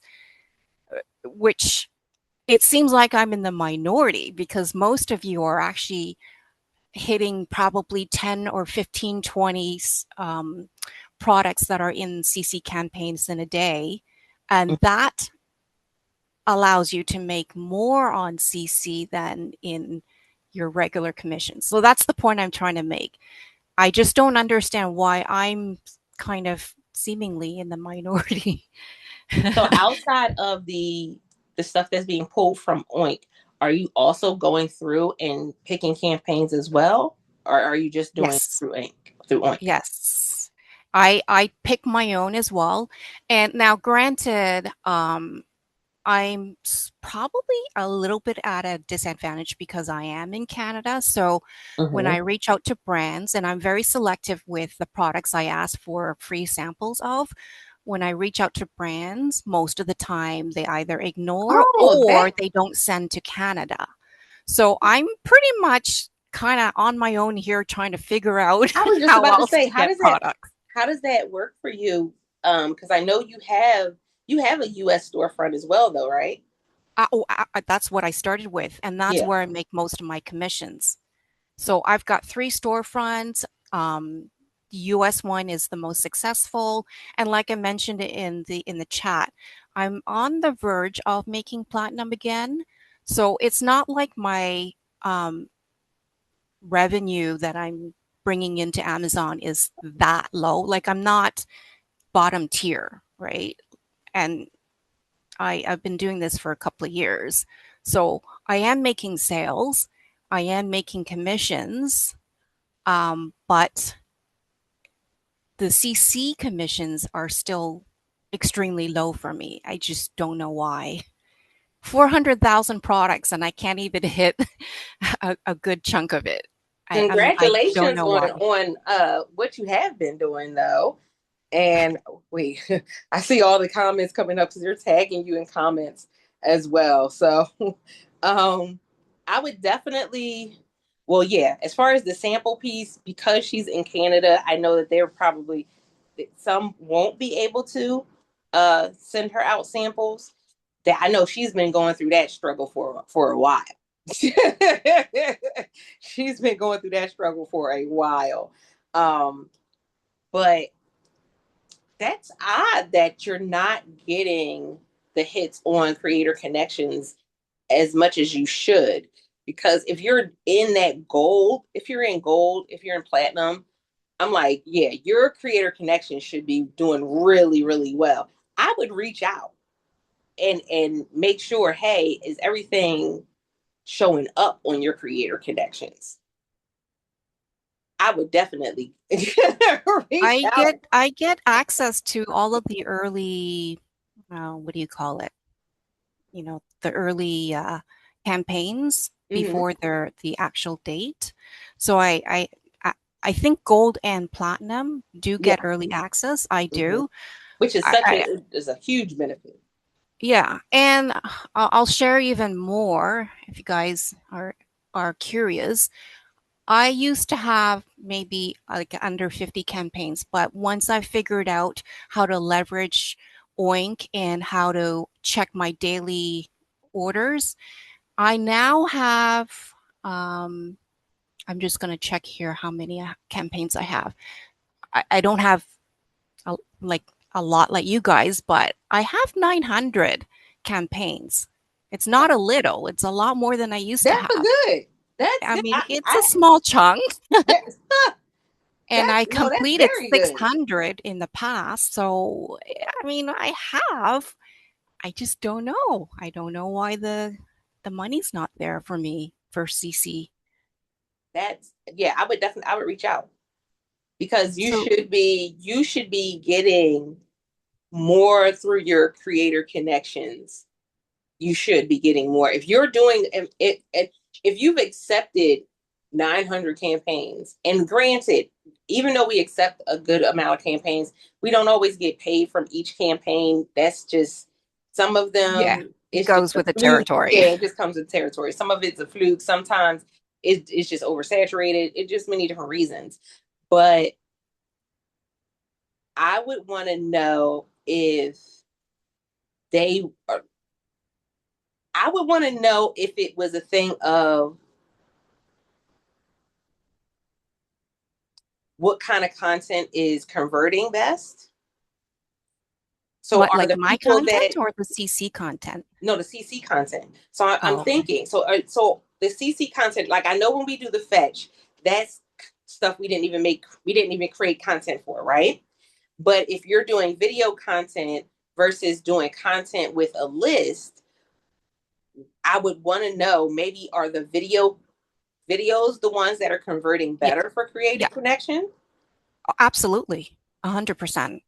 which it seems like I'm in the minority because most of you are actually hitting probably 10 or 15, 20 products that are in CC campaigns in a day. And that allows you to make more on CC than in your regular commissions. So that's the point I'm trying to make. I just don't understand why I'm kind of seemingly in the minority. So outside of the stuff that's being pulled from Oink, are you also going through and picking campaigns as well, or are you just doing Yes. through Oink through Oink? Yes. I pick my own as well. And now granted, I'm probably a little bit at a disadvantage because I am in Canada. So when I Mm-hmm. reach out to brands, and I'm very selective with the products I ask for free samples of, when I reach out to brands, most of the time they either ignore Oh, or that they don't send to Canada. So I'm pretty much kind of on my own here trying to figure out I was just how about to else say, to get products. how does that work for you? Because I know you have a US storefront as well, though, right? That's what I started with, and that's Yeah. where I make most of my commissions. So I've got three storefronts. The US one is the most successful, and like I mentioned in the chat, I'm on the verge of making platinum again. So it's not like my um, revenue that I'm bringing into Amazon is that low. Like I'm not bottom tier, right? And I've been doing this for a couple of years. So I am making sales, I am making commissions, but the CC commissions are still extremely low for me. I just don't know why. 400,000 products and I can't even hit a good chunk of it. I don't Congratulations know why. on what you have been doing though. And wait, I see all the comments coming up because they're tagging you in comments as well. So um I would definitely, well, yeah, as far as the sample piece, because she's in Canada, I know that they're probably some won't be able to send her out samples. That I know she's been going through that struggle for a while. She's been going through that struggle for a while. But that's odd that you're not getting the hits on creator connections as much as you should. Because if you're in that gold, if you're in gold, if you're in platinum, I'm like, yeah, your creator connection should be doing really, really well. I would reach out and make sure, hey, is everything showing up on your creator connections? I would definitely reach out. I get access to all of the early, what do you call it? The early campaigns Mm-hmm. before the actual date. So I I think gold and platinum do Yeah. get early access. I Mm-hmm. do. Which is such I a is a huge benefit. Yeah, and I'll share even more if you guys are curious. I used to have maybe like under 50 campaigns, but once I figured out how to leverage Oink and how to check my daily orders, I now have, um, I'm just going to check here how many campaigns I have. I don't have like a lot like you guys, but I have 900 campaigns. It's not a little, it's a lot more than I used to That's a have. good. That's I good. mean, it's a small chunk. That's And I no, that's completed very good. 600 in the past. So, I mean, I have. I just don't know. I don't know why the money's not there for me for CC. That's yeah. I would reach out because So, you should be getting more through your creator connections. You should be getting more if you're doing if you've accepted 900 campaigns. And granted, even though we accept a good amount of campaigns, we don't always get paid from each campaign. That's just some of yeah, them. it It's just goes a with the fluke. territory. Yeah, it just comes with territory. Some of it's a fluke. Sometimes it's just oversaturated. It's just many different reasons. But I would want to know if they are, I would want to know if it was a thing of what kind of content is converting best. So What, are like the my people that content or the CC content? no the CC content? So I'm Oh, okay. thinking so the CC content, like I know when we do the fetch, that's stuff we didn't even create content for, right? But if you're doing video content, versus doing content with a list, I would want to know, maybe are the videos the ones that are converting Yeah, better for yeah, creative connection? absolutely. 100%.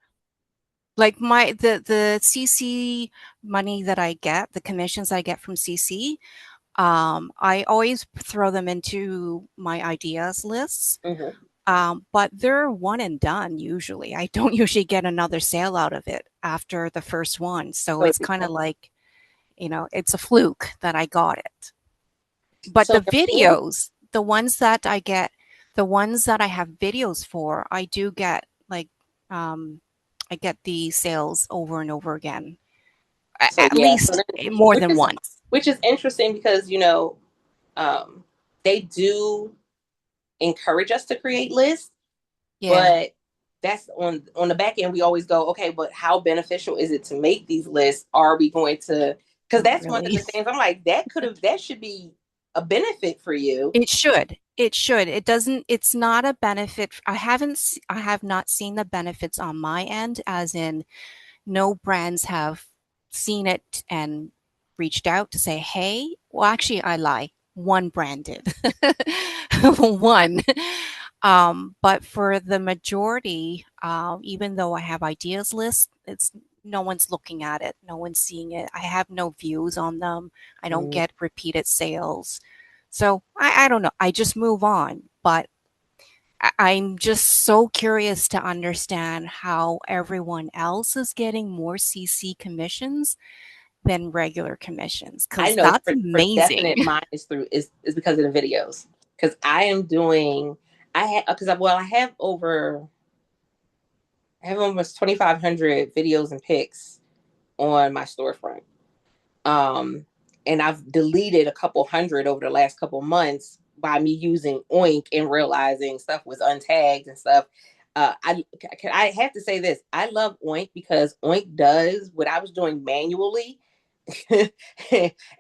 Like the CC money that I get, the commissions I get from CC, I always throw them into my ideas lists. Mm-hmm. But they're one and done usually. I don't usually get another sale out of it after the first one. So So, it's kind of like, it's a fluke that I got it. But so the videos, the ones that I get, the ones that I have videos for, I do get like, I get the sales over and over again, so at yeah, least more which than is once. which is interesting because um, they do encourage us to create lists, Yeah, but that's on the back end. We always go, okay, but how beneficial is it to make these lists? Are we going to? Because not that's one of really. the things I'm like, that should be a benefit for you. It should. It should. It doesn't, it's not a benefit. I have not seen the benefits on my end, as in no brands have seen it and reached out to say, hey, well, actually, I lie. One brand did. One. But for the majority, even though I have ideas lists, it's no one's looking at it. No one's seeing it. I have no views on them. I don't Mm. get repeated sales. So I don't know. I just move on. But I'm just so curious to understand how everyone else is getting more CC commissions than regular commissions, I because know that's for amazing. definite mine is because of the videos. Because I am doing, I have because well I have almost 2,500 videos and pics on my storefront. Um, and I've deleted a couple hundred over the last couple months by me using Oink and realizing stuff was untagged and stuff. I have to say this. I love Oink because Oink does what I was doing manually. And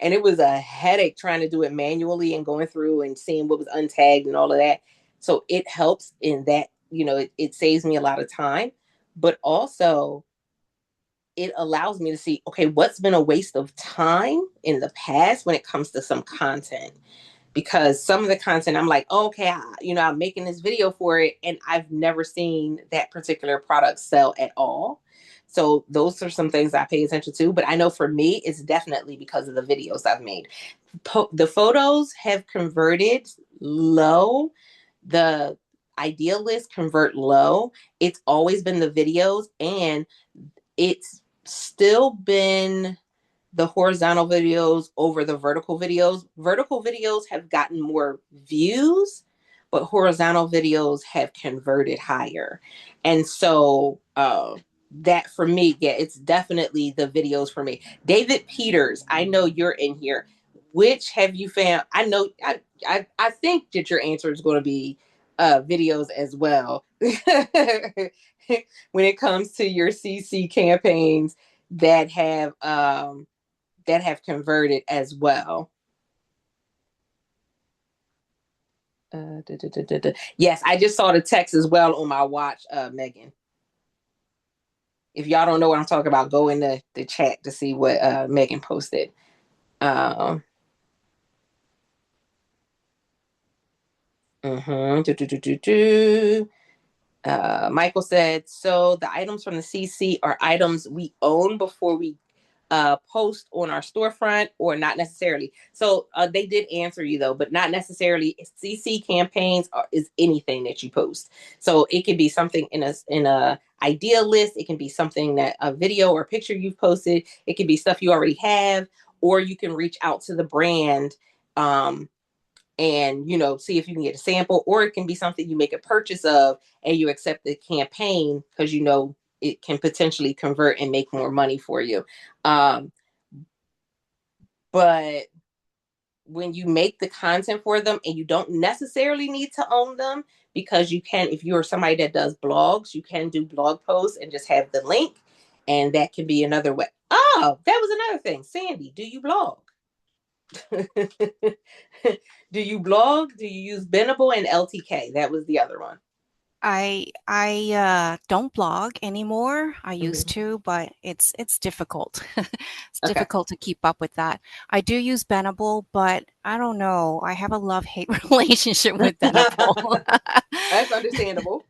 it was a headache trying to do it manually and going through and seeing what was untagged and all of that. So it helps in that, it saves me a lot of time, but also it allows me to see, okay, what's been a waste of time in the past when it comes to some content. Because some of the content I'm like, oh, okay, I'm making this video for it and I've never seen that particular product sell at all. So those are some things I pay attention to. But I know for me, it's definitely because of the videos I've made. The photos have converted low. The ideal list convert low. It's always been the videos, and it's still been the horizontal videos over the vertical videos. Vertical videos have gotten more views, but horizontal videos have converted higher. And so that for me, yeah, it's definitely the videos for me. David Peters, I know you're in here. Which have you found? I know I think that your answer is going to be videos as well. When it comes to your CC campaigns that have converted as well. Da, da, da, da. Yes, I just saw the text as well on my watch, Megan. If y'all don't know what I'm talking about, go in the chat to see what Megan posted. Um, do. Michael said, so the items from the CC are items we own before we post on our storefront, or not necessarily. So they did answer you though, but not necessarily. CC campaigns is anything that you post. So it could be something in a idea list. It can be something that a video or picture you've posted. It could be stuff you already have, or you can reach out to the brand. And see if you can get a sample, or it can be something you make a purchase of and you accept the campaign because it can potentially convert and make more money for you. um, but when you make the content for them, and you don't necessarily need to own them, because you can, if you're somebody that does blogs, you can do blog posts and just have the link, and that can be another way. Oh, that was another thing. Sandy, do you blog? Do you blog? Do you use Bendable and LTK? That was the other one. I don't blog anymore. I used Mhm. to, but it's difficult. It's Okay. difficult to keep up with that. I do use Benable, but I don't know. I have a love-hate relationship with Benable. That's understandable.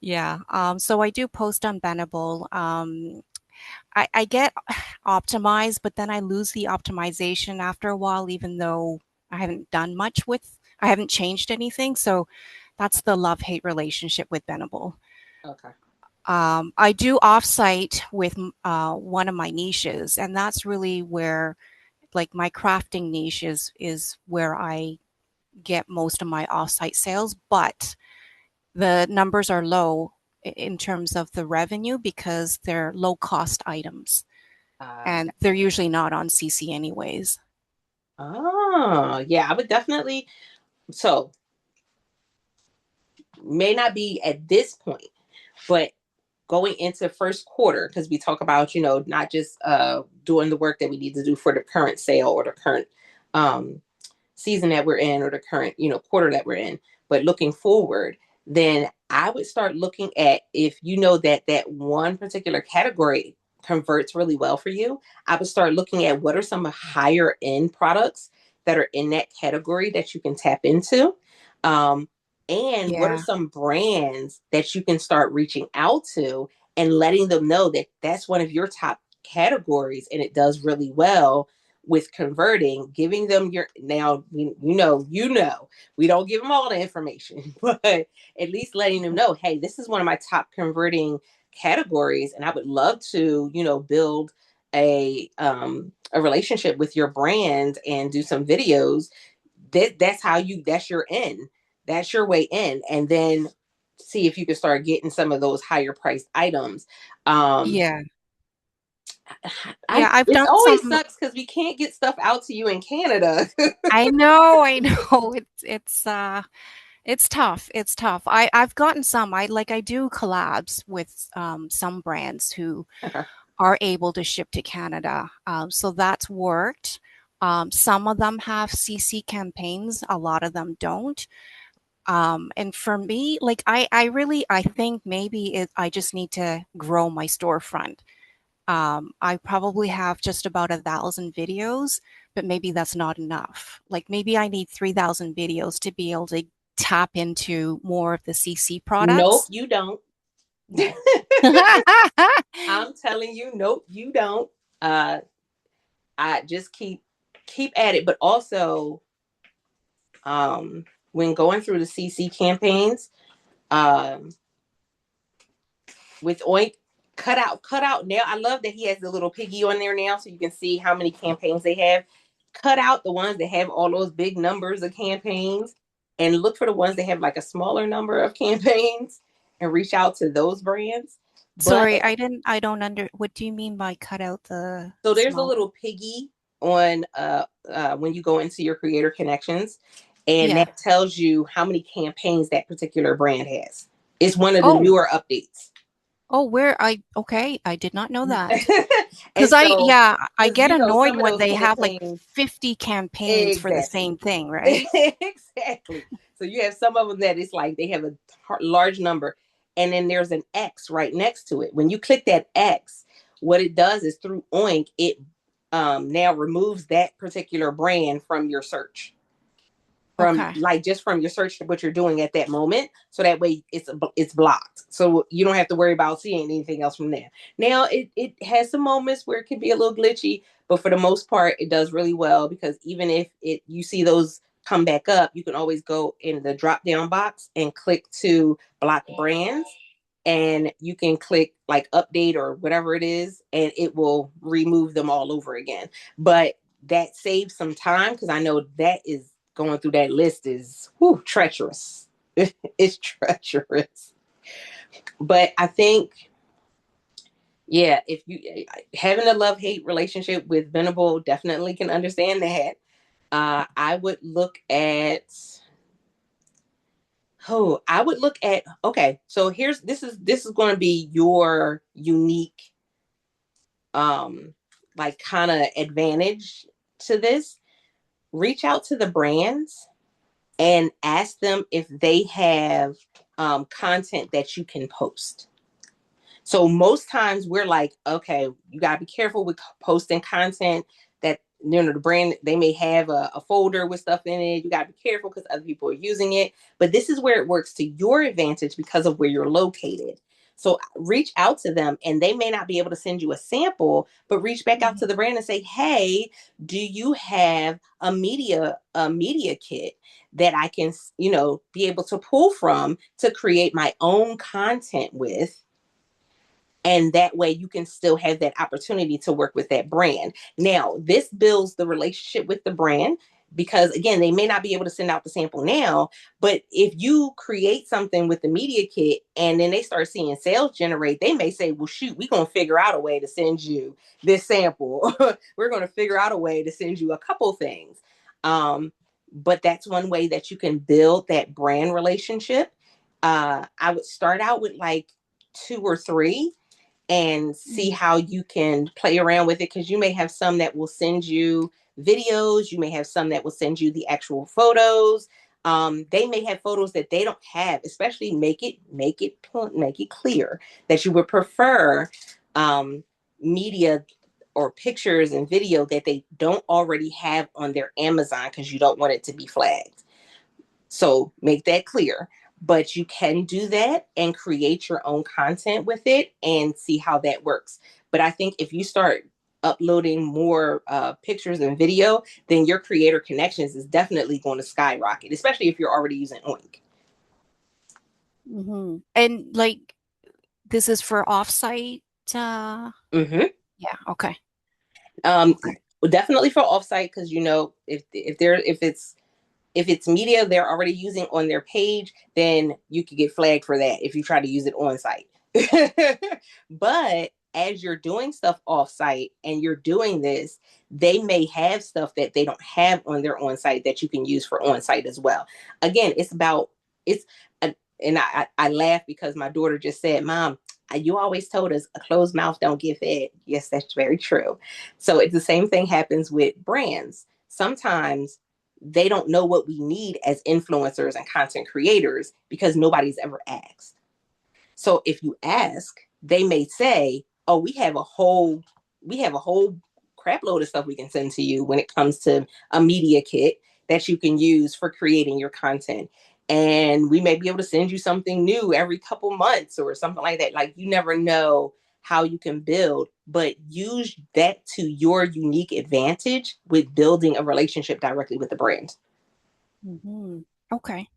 Yeah. So I do post on Benable. I get optimized, but then I lose the optimization after a while, even though I haven't changed anything. So that's the love-hate relationship with Benable. Okay. I do offsite with one of my niches, and that's really where, like, my crafting niche is where I get most of my offsite sales, but the numbers are low in terms of the revenue because they're low cost items Okay. and they're usually not on CC anyways. Oh, yeah, I would definitely. So, may not be at this point, but going into first quarter, because we talk about, not just doing the work that we need to do for the current sale or the current um, season that we're in or the current, quarter that we're in, but looking forward, then I would start looking at, if you know that that one particular category converts really well for you, I would start looking at what are some higher end products that are in that category that you can tap into. Um, and what are Yeah. some brands that you can start reaching out to and letting them know that that's one of your top categories and it does really well with converting, giving them your, now we don't give them all the information, but at least letting them know, hey, this is one of my top converting categories and I would love to, build a relationship with your brand and do some videos. That's your in, that's your way in, and then see if you can start getting some of those higher priced items. um Yeah. I Yeah, I've It done always some. sucks because we can't get stuff out to you in Canada. I know. It's tough. It's tough. I've gotten some. I do collabs with some brands who Okay. are able to ship to Canada. So that's worked. Some of them have CC campaigns, a lot of them don't. And for me, like I think maybe I just need to grow my storefront. I probably have just about 1,000 videos, but maybe that's not enough. Like maybe I need 3,000 videos to be able to tap into more of the CC Nope, products. you don't. No. I'm telling you, nope, you don't. uh I just keep at it, but also when going through the CC campaigns, um with Oink, cut out now. I love that he has the little piggy on there now so you can see how many campaigns they have. Cut out the ones that have all those big numbers of campaigns and look for the ones that have like a smaller number of campaigns and reach out to those brands. But Sorry, I don't what do you mean by cut out the so there's a small? little piggy on when you go into your creator connections, and Yeah. that tells you how many campaigns that particular brand has. It's one of the Oh, newer updates. oh, okay, I did not know that. And Because so, I because get annoyed some of when those they have like campaigns, 50 campaigns for the exactly. same thing, right? Exactly. So you have some of them that it's like they have a large number, and then there's an X right next to it. When you click that X, what it does is through Oink, it now removes that particular brand from your search, from Okay. like just from your search what you're doing at that moment, so that way it's blocked, so you don't have to worry about seeing anything else from there. Now it has some moments where it can be a little glitchy, but for the most part it does really well, because even if it you see those come back up, you can always go in the drop down box and click to block brands, and you can click like update or whatever it is and it will remove them all over again. But that saves some time, because I know that is going through that list is treacherous. It's treacherous. But I think, yeah, if you having a love hate relationship with Venable, definitely can understand that. I would look at I would look at, okay, so here's this is going to be your unique like kind of advantage to this. Reach out to the brands and ask them if they have content that you can post. So most times we're like, okay, you gotta be careful with posting content that, the brand, they may have a folder with stuff in it. You gotta be careful because other people are using it. But this is where it works to your advantage because of where you're located. So reach out to them, and they may not be able to send you a sample, but reach back out to Mhm. the brand and say, hey, do you have a media kit that I can, be able to pull from to create my own content with? And that way you can still have that opportunity to work with that brand. Now, this builds the relationship with the brand because, again, they may not be able to send out the sample now, but if you create something with the media kit and then they start seeing sales generate, they may say, well, shoot, we're going to figure out a way to send you this sample. We're going to figure out a way to send you a couple things. But that's one way that you can build that brand relationship. I would start out with like two or three and see Mhm. how you can play around with it, because you may have some that will send you videos, you may have some that will send you the actual photos. They may have photos that they don't have, especially make it clear that you would prefer um, media or pictures and video that they don't already have on their Amazon, because you don't want it to be flagged. So make that clear. But you can do that and create your own content with it and see how that works. But I think if you start uploading more pictures and video, then your creator connections is definitely going to skyrocket, especially if you're already using Oink. And like this is for offsite. Uh, Mm-hmm. yeah. Okay. Um, Okay. Definitely for offsite, because if it's media they're already using on their page, then you could get flagged for that if you try to use it on site. But as you're doing stuff off site and you're doing this, they may have stuff that they don't have on their on site that you can use for on site as well. Again, it's and I laugh because my daughter just said, Mom, you always told us a closed mouth don't get fed. Yes, that's very true. So it's the same thing happens with brands. Sometimes they don't know what we need as influencers and content creators because nobody's ever asked. So if you ask, they may say, "Oh, we have a whole crap load of stuff we can send to you when it comes to a media kit that you can use for creating your content. And we may be able to send you something new every couple months or something like that." Like, you never know how you can build, but use that to your unique advantage with building a relationship directly with the brand. hmm Okay.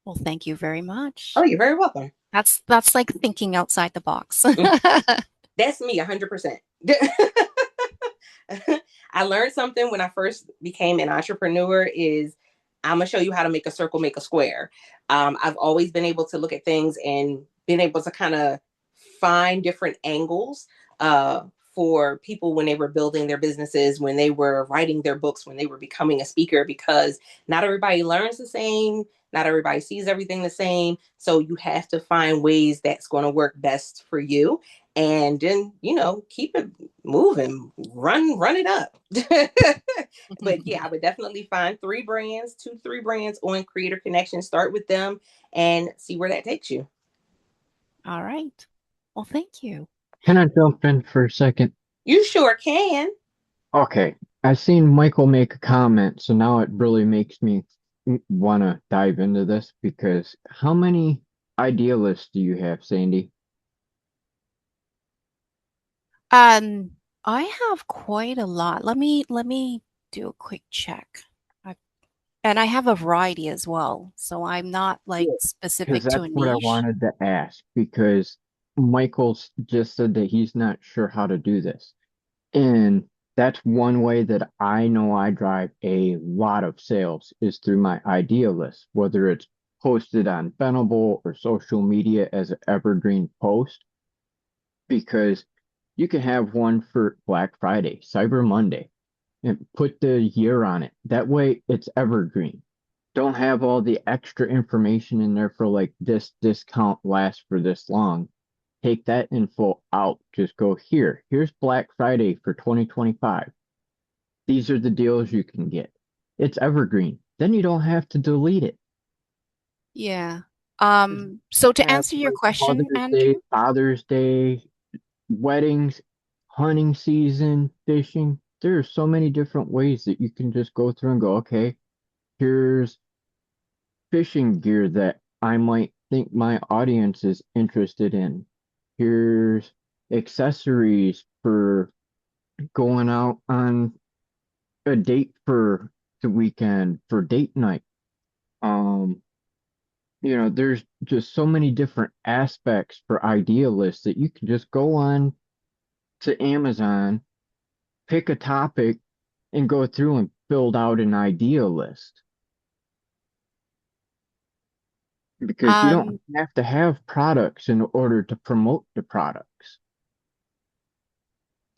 Well, thank you very Oh, much. you're very welcome. That's like thinking outside the box. That's me 100%. I learned something when I first became an entrepreneur is I'm gonna show you how to make a circle, make a square. I've always been able to look at things and been able to kind of find different angles uh, for people when they were building their businesses, when they were writing their books, when they were becoming a speaker, because not everybody learns the same. Not everybody sees everything the same. So you have to find ways that's going to work best for you, and then keep it moving, run it up. But yeah, I would definitely find three brands, two, three brands on Creator Connection. Start with them and see where that takes you. All right. Well, thank you. Can I jump in for a second? You sure can. Okay, I seen Michael make a comment, so now it really makes me want to dive into this because how many idealists do you have, Sandy? Um, I have quite a lot. Let me do a quick check. I, and I have a variety as well, so I'm not like Because specific to that's a what I niche. wanted to ask because Michael's just said that he's not sure how to do this. And that's one way that I know I drive a lot of sales is through my idea list, whether it's posted on Venable or social media as an evergreen post, because you can have one for Black Friday, Cyber Monday, and put the year on it. That way it's evergreen. Don't have all the extra information in there for like this discount lasts for this long. Take that info out. Just go here. Here's Black Friday for 2025. These are the deals you can get. It's evergreen. then you don't have to delete it. Yeah. 'Cause So you to have answer your like question, Mother's Day, Andrew, Father's Day, weddings, hunting season, fishing. There are so many different ways that you can just go through and go, okay, here's fishing gear that I might think my audience is interested in. Here's accessories for going out on a date for the weekend for date night. Um, there's just so many different aspects for idea lists that you can just go on to Amazon, pick a topic, and go through and build out an idea list. Because you don't um, have to have products in order to promote the products.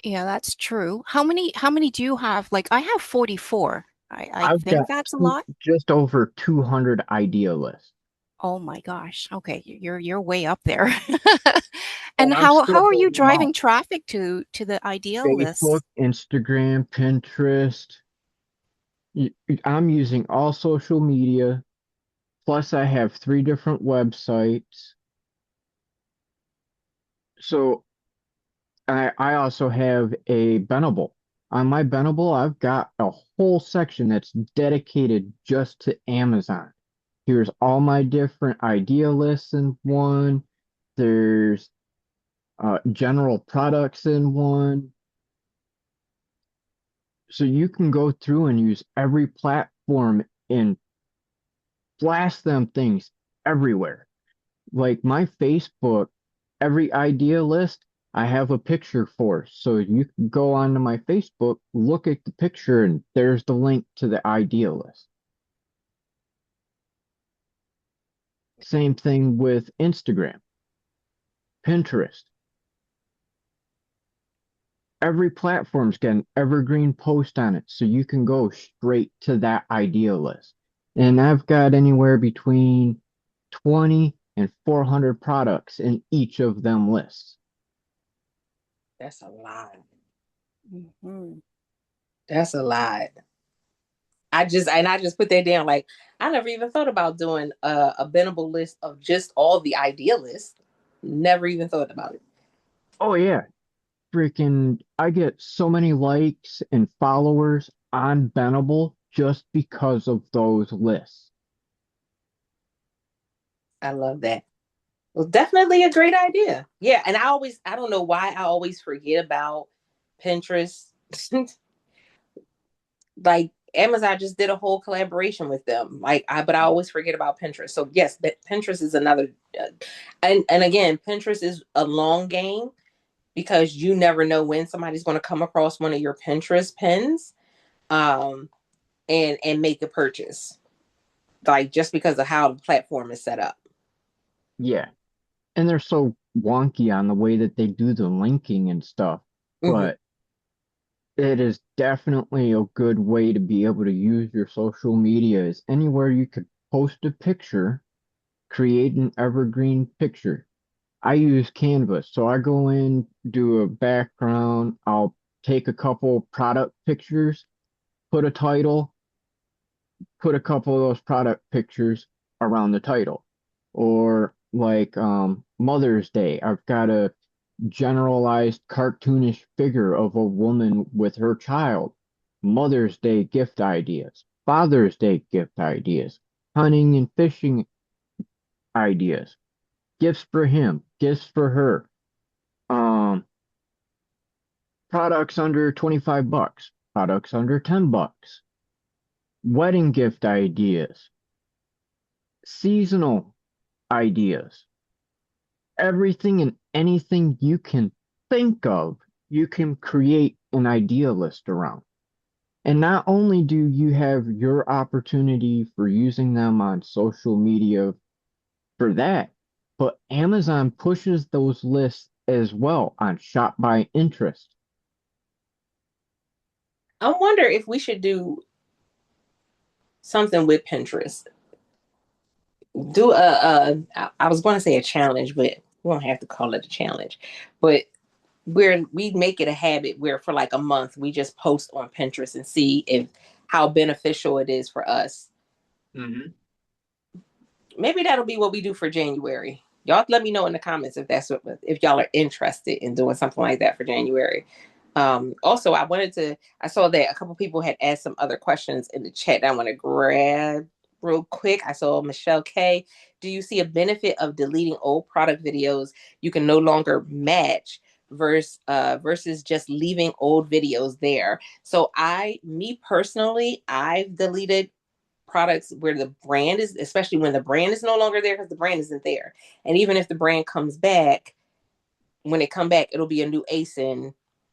yeah, that's true. How many do you have? Like I have 44. I I've think got that's a lot. just over 200 idea lists. Oh my gosh. Okay, you're way up there. And And I'm still how are you building them out. driving traffic to the ideal Facebook, list? Instagram, Pinterest. I'm using all social media. Plus, I have three different websites. So I also have a Bendable. On my Bendable, I've got a whole section that's dedicated just to Amazon. Here's all my different idea lists in one. There's general products in one. So you can go through and use every platform and blast them things everywhere. Like my Facebook, every idea list, I have a picture for. So you can go onto my Facebook, look at the picture, and there's the link to the idea list. Same thing with Instagram, Pinterest. Every platform's got an evergreen post on it, so you can go straight to that idea list. And I've got anywhere between 20 and 400 products in each of them lists. That's a lot. Mhm. That's a lot. I just put that down. Like I never even thought about doing a bendable list of just all the idea lists. Never even thought about it. Oh yeah, freaking I get so many likes and followers on Bendable just because of those lists. I love that. Well, definitely a great idea. Yeah, and I don't know why I always forget about Pinterest. Like Amazon just did a whole collaboration with them. But I always forget about Pinterest. So yes, Pinterest is another, and again, Pinterest is a long game because you never know when somebody's going to come across one of your Pinterest pins, um, and make a purchase. Like just because of how the platform is set up. Yeah, and they're so wonky on the way that they do the linking and stuff, Hmm. but it is definitely a good way to be able to use your social media is anywhere you could post a picture, create an evergreen picture. I use Canvas, so I go in, do a background, I'll take a couple product pictures, put a title, put a couple of those product pictures around the title. Or like Mother's Day, I've got a generalized cartoonish figure of a woman with her child. Mother's Day gift ideas, Father's Day gift ideas, hunting and fishing ideas, gifts for him, gifts for her. Um, Products under 25 bucks, products under 10 bucks, wedding gift ideas, seasonal ideas, everything and anything you can think of, you can create an idea list around. And not only do you have your opportunity for using them on social media for that, but Amazon pushes those lists as well on shop by interest. I wonder if we should do something with Pinterest. Do I was going to say a challenge, but we won't have to call it a challenge. But we make it a habit where for like a month we just post on Pinterest and see if how beneficial it is for us. Hmm. Maybe that'll be what we do for January. Y'all let me know in the comments if that's what, if y'all are interested in doing something like that for January. Also, I saw that a couple people had asked some other questions in the chat that I want to grab real quick. I saw Michelle K. Do you see a benefit of deleting old product videos you can no longer match versus just leaving old videos there? So me personally, I've deleted products where the brand is, especially when the brand is no longer there, because the brand isn't there. And even if the brand comes back, when it come back, it'll be a new ASIN.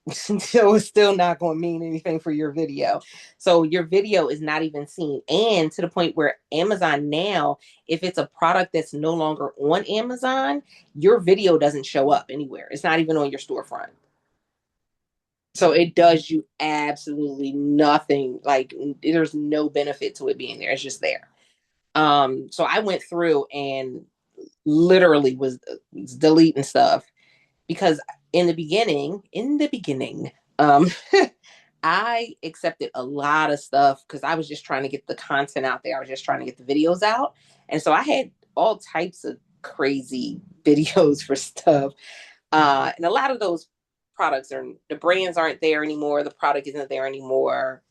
So it's still not going to mean anything for your video. So your video is not even seen. And to the point where Amazon now, if it's a product that's no longer on Amazon, your video doesn't show up anywhere. It's not even on your storefront. So it does you absolutely nothing. Like there's no benefit to it being there. It's just there. So I went through and literally was deleting stuff because in the beginning, I accepted a lot of stuff because I was just trying to get the content out there. I was just trying to get the videos out. And so I had all types of crazy videos for stuff. And a lot of those products the brands aren't there anymore. The product isn't there anymore.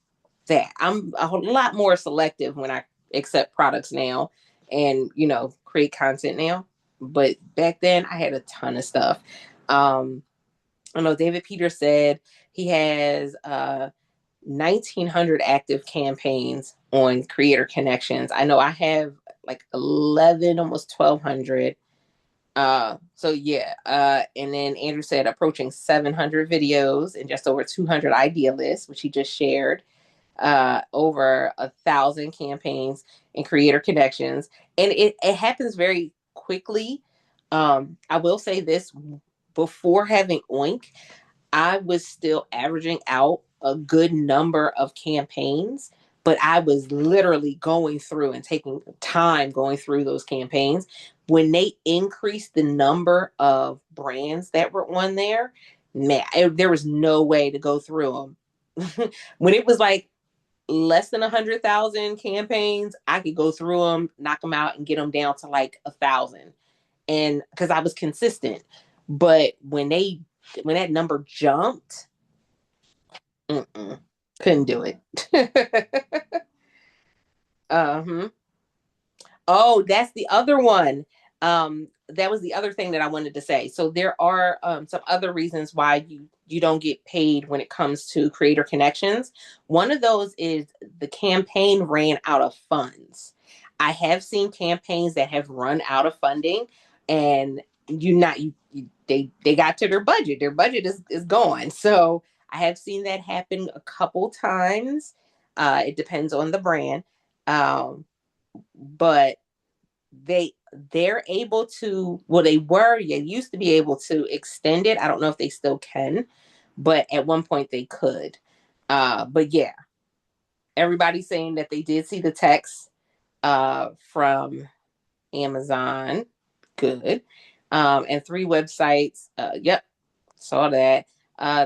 That I'm a lot more selective when I accept products now and, create content now. But back then I had a ton of stuff. I know David Peters said he has 1,900 active campaigns on Creator Connections. I know I have like 11, almost 1,200. So yeah. And then Andrew said approaching 700 videos and just over 200 idea lists, which he just shared. Over 1,000 campaigns and Creator Connections, and it happens very quickly. I will say this: before having Oink, I was still averaging out a good number of campaigns, but I was literally going through and taking time going through those campaigns. When they increased the number of brands that were on there, man, there was no way to go through them. When it was like less than 100,000 campaigns, I could go through them, knock them out, and get them down to like 1,000. And because I was consistent, but when that number jumped, couldn't do it. uh-huh. Oh, that's the other one. That was the other thing that I wanted to say. So there are some other reasons why you don't get paid when it comes to Creator Connections. One of those is the campaign ran out of funds. I have seen campaigns that have run out of funding, and they got to their budget. Their budget is gone. So I have seen that happen a couple times. It depends on the brand. But they're able to, well, they used to be able to extend it. I don't know if they still can, but at one point they could. But yeah, everybody's saying that they did see the text from Amazon. Good. And 3 websites. Yep, saw that.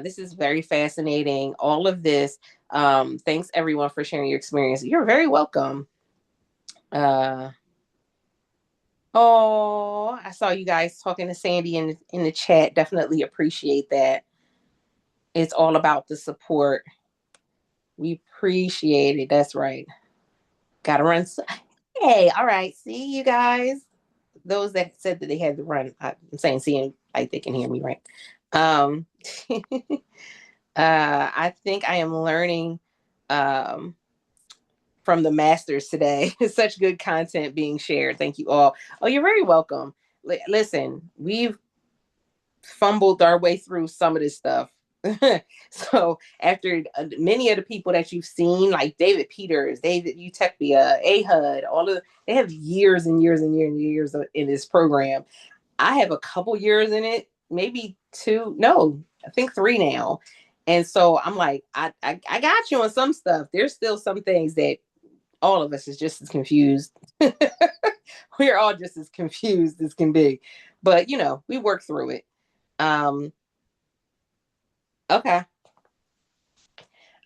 This is very fascinating. All of this. Thanks everyone for sharing your experience. You're very welcome. uh Oh, I saw you guys talking to Sandy in the chat. Definitely appreciate that. It's all about the support. We appreciate it. That's right. Gotta run. Hey, all right. See you guys. Those that said that they had to run. I'm saying seeing like they can hear me, right? Um I think I am learning um from the masters today. Such good content being shared. Thank you all. Oh, you're very welcome. Listen, we've fumbled our way through some of this stuff. So after many of the people that you've seen, like David Peters, David Utepia, Ahud, they have years and years and years and years in this program. I have a couple years in it, maybe two, no, I think 3 now. And so I'm like, I got you on some stuff. There's still some things that all of us is just as confused. We're all just as confused as can be. But we work through it. Um, okay.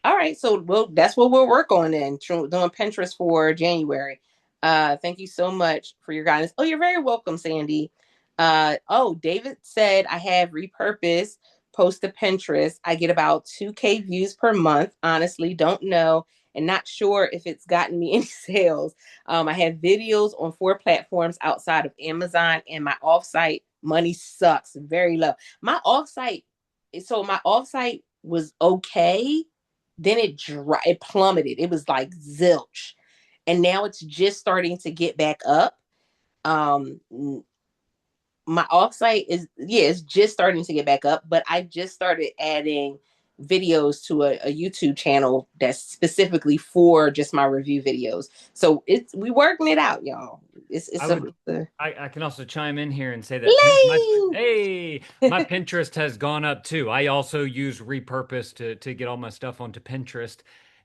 All right. So that's what we'll work on then, doing Pinterest for January. Thank you so much for your guidance. Oh, you're very welcome, Sandy. Oh, David said I have repurposed post to Pinterest. I get about 2K views per month. Honestly, don't know and not sure if it's gotten me any sales. I have videos on 4 platforms outside of Amazon, and my offsite money sucks very low. My offsite, my offsite was okay. Then it plummeted. It was like zilch, and now it's just starting to get back up. Um, my offsite is, yeah, it's just starting to get back up, but I just started adding videos to a YouTube channel that's specifically for just my review videos. So we working it out, y'all. It's I it's a, would I can also chime in here and say that lane. my Pinterest has gone up too. I also use repurpose to get all my stuff onto Pinterest.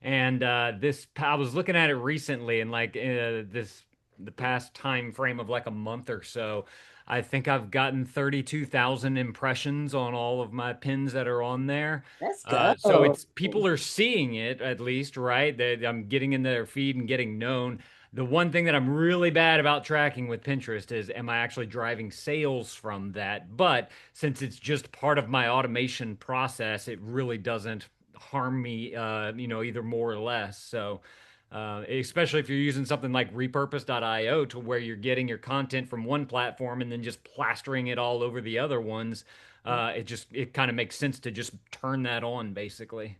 And this I was looking at it recently and like this the past time frame of like a month or so. I think I've gotten 32,000 impressions on all of my pins that are on there. Let's So go. it's people are seeing it at least, right? I'm getting in their feed and getting known. The one thing that I'm really bad about tracking with Pinterest is, am I actually driving sales from that? But since it's just part of my automation process, it really doesn't harm me, either more or less. So, especially if you're using something like repurpose.io to where you're getting your content from one platform and then just plastering it all over the other ones, it kind of makes sense to just turn that on basically.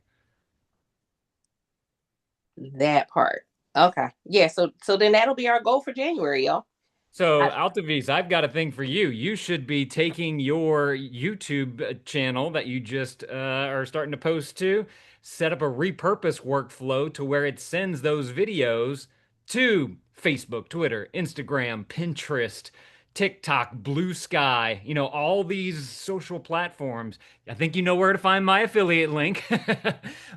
That part. Okay. Yeah. So then that'll be our goal for January, y'all. So, I, Altovise, I've got a thing for you. You should be taking your YouTube channel that you just are starting to post to, set up a repurpose workflow to where it sends those videos to Facebook, Twitter, Instagram, Pinterest, TikTok, Blue Sky, all these social platforms. I think you know where to find my affiliate link.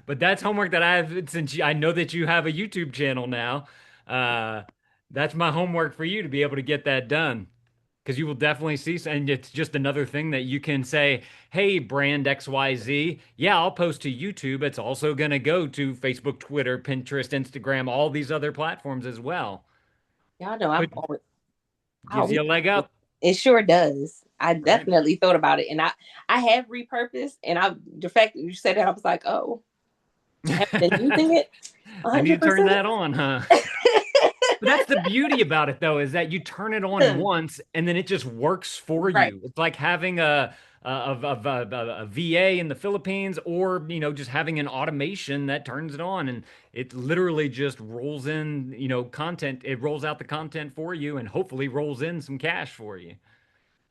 But that's homework that since I know that you have a YouTube channel now. Uh, that's my homework for you to be able to get that done. Because you will definitely see, and it's just another thing that you can say, hey, brand XYZ, yeah, I'll post to YouTube. It's also going to go to Facebook, Twitter, Pinterest, Instagram, all these other platforms as well. y'all know But I'm always. gives Oh, you a leg up, it sure does. I right? definitely thought about it, and I have repurposed, and the fact that you said that, I was like, oh, I haven't been using it I need to turn 100%. that on, huh? But that's the beauty about it, though, is that you turn it on once and then it just works for Right. you. It's like having a VA in the Philippines, or just having an automation that turns it on, and it literally just rolls in, content. It rolls out the content for you, and hopefully rolls in some cash for you.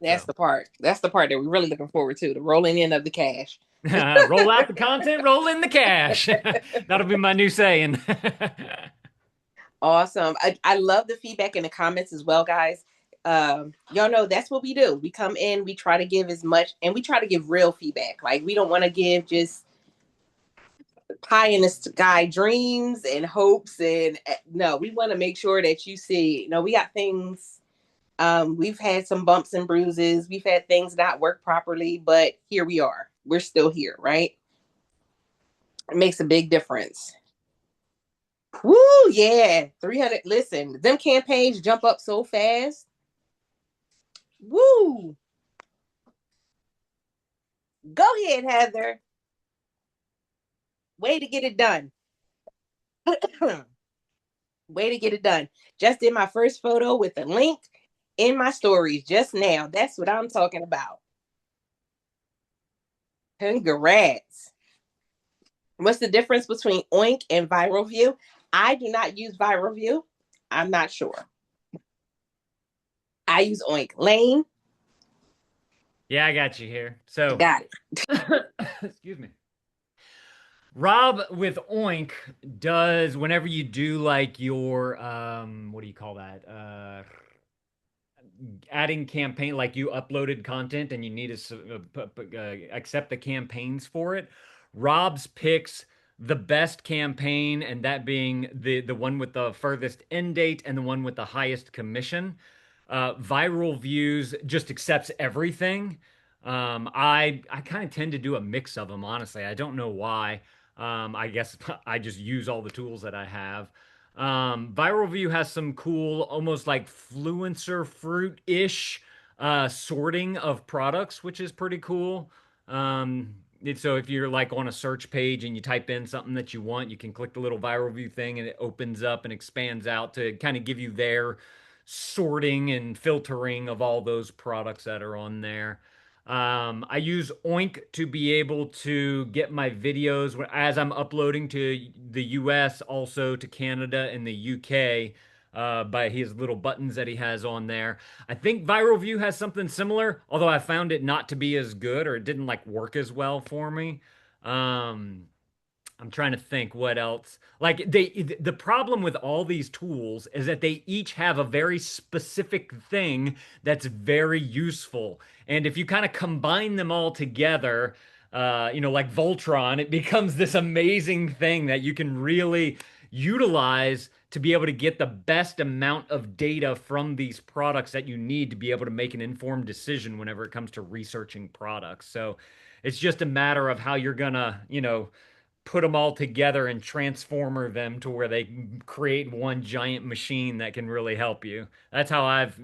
That's So the part. That's the part that we're really looking forward to, the rolling in of the cash. roll out the content, roll in the cash. That'll be my new saying. Awesome. I love the feedback in the comments as well, guys. Y'all know that's what we do. We come in, we try to give as much, and we try to give real feedback. Like, we don't want to give just pie in the sky dreams and hopes, and no, we want to make sure that you see, we got things. We've had some bumps and bruises. We've had things not work properly, but here we are. We're still here, right? It makes a big difference. Woo, yeah. 300. Listen, them campaigns jump up so fast. Woo. Go ahead, Heather. Way to get it done. Way to get it done. Just did my first photo with a link in my stories just now. That's what I'm talking about. Congrats. What's the difference between Oink and Viral View? I do not use Viral View. I'm not sure. I use Oink. Lane, Yeah, I got you here. So, got it. excuse me. Rob with Oink does whenever you do like your what do you call that? Adding campaign, like you uploaded content and you need to accept the campaigns for it. Rob's picks the best campaign, and that being the one with the furthest end date and the one with the highest commission. Viral views just accepts everything. I kind of tend to do a mix of them, honestly. I don't know why. I guess I just use all the tools that I have. Viral View has some cool, almost like Fluencer fruit-ish sorting of products, which is pretty cool. So if you're like on a search page and you type in something that you want, you can click the little Viral View thing and it opens up and expands out to kind of give you their sorting and filtering of all those products that are on there. I use Oink to be able to get my videos as I'm uploading to the US, also to Canada and the UK, by his little buttons that he has on there. I think Viral View has something similar, although I found it not to be as good, or it didn't like work as well for me. Um, I'm trying to think what else. Like the problem with all these tools is that they each have a very specific thing that's very useful. And if you kind of combine them all together, like Voltron, it becomes this amazing thing that you can really utilize to be able to get the best amount of data from these products that you need to be able to make an informed decision whenever it comes to researching products. So it's just a matter of how you're gonna, put them all together and transformer them to where they create one giant machine that can really help you. That's how I've,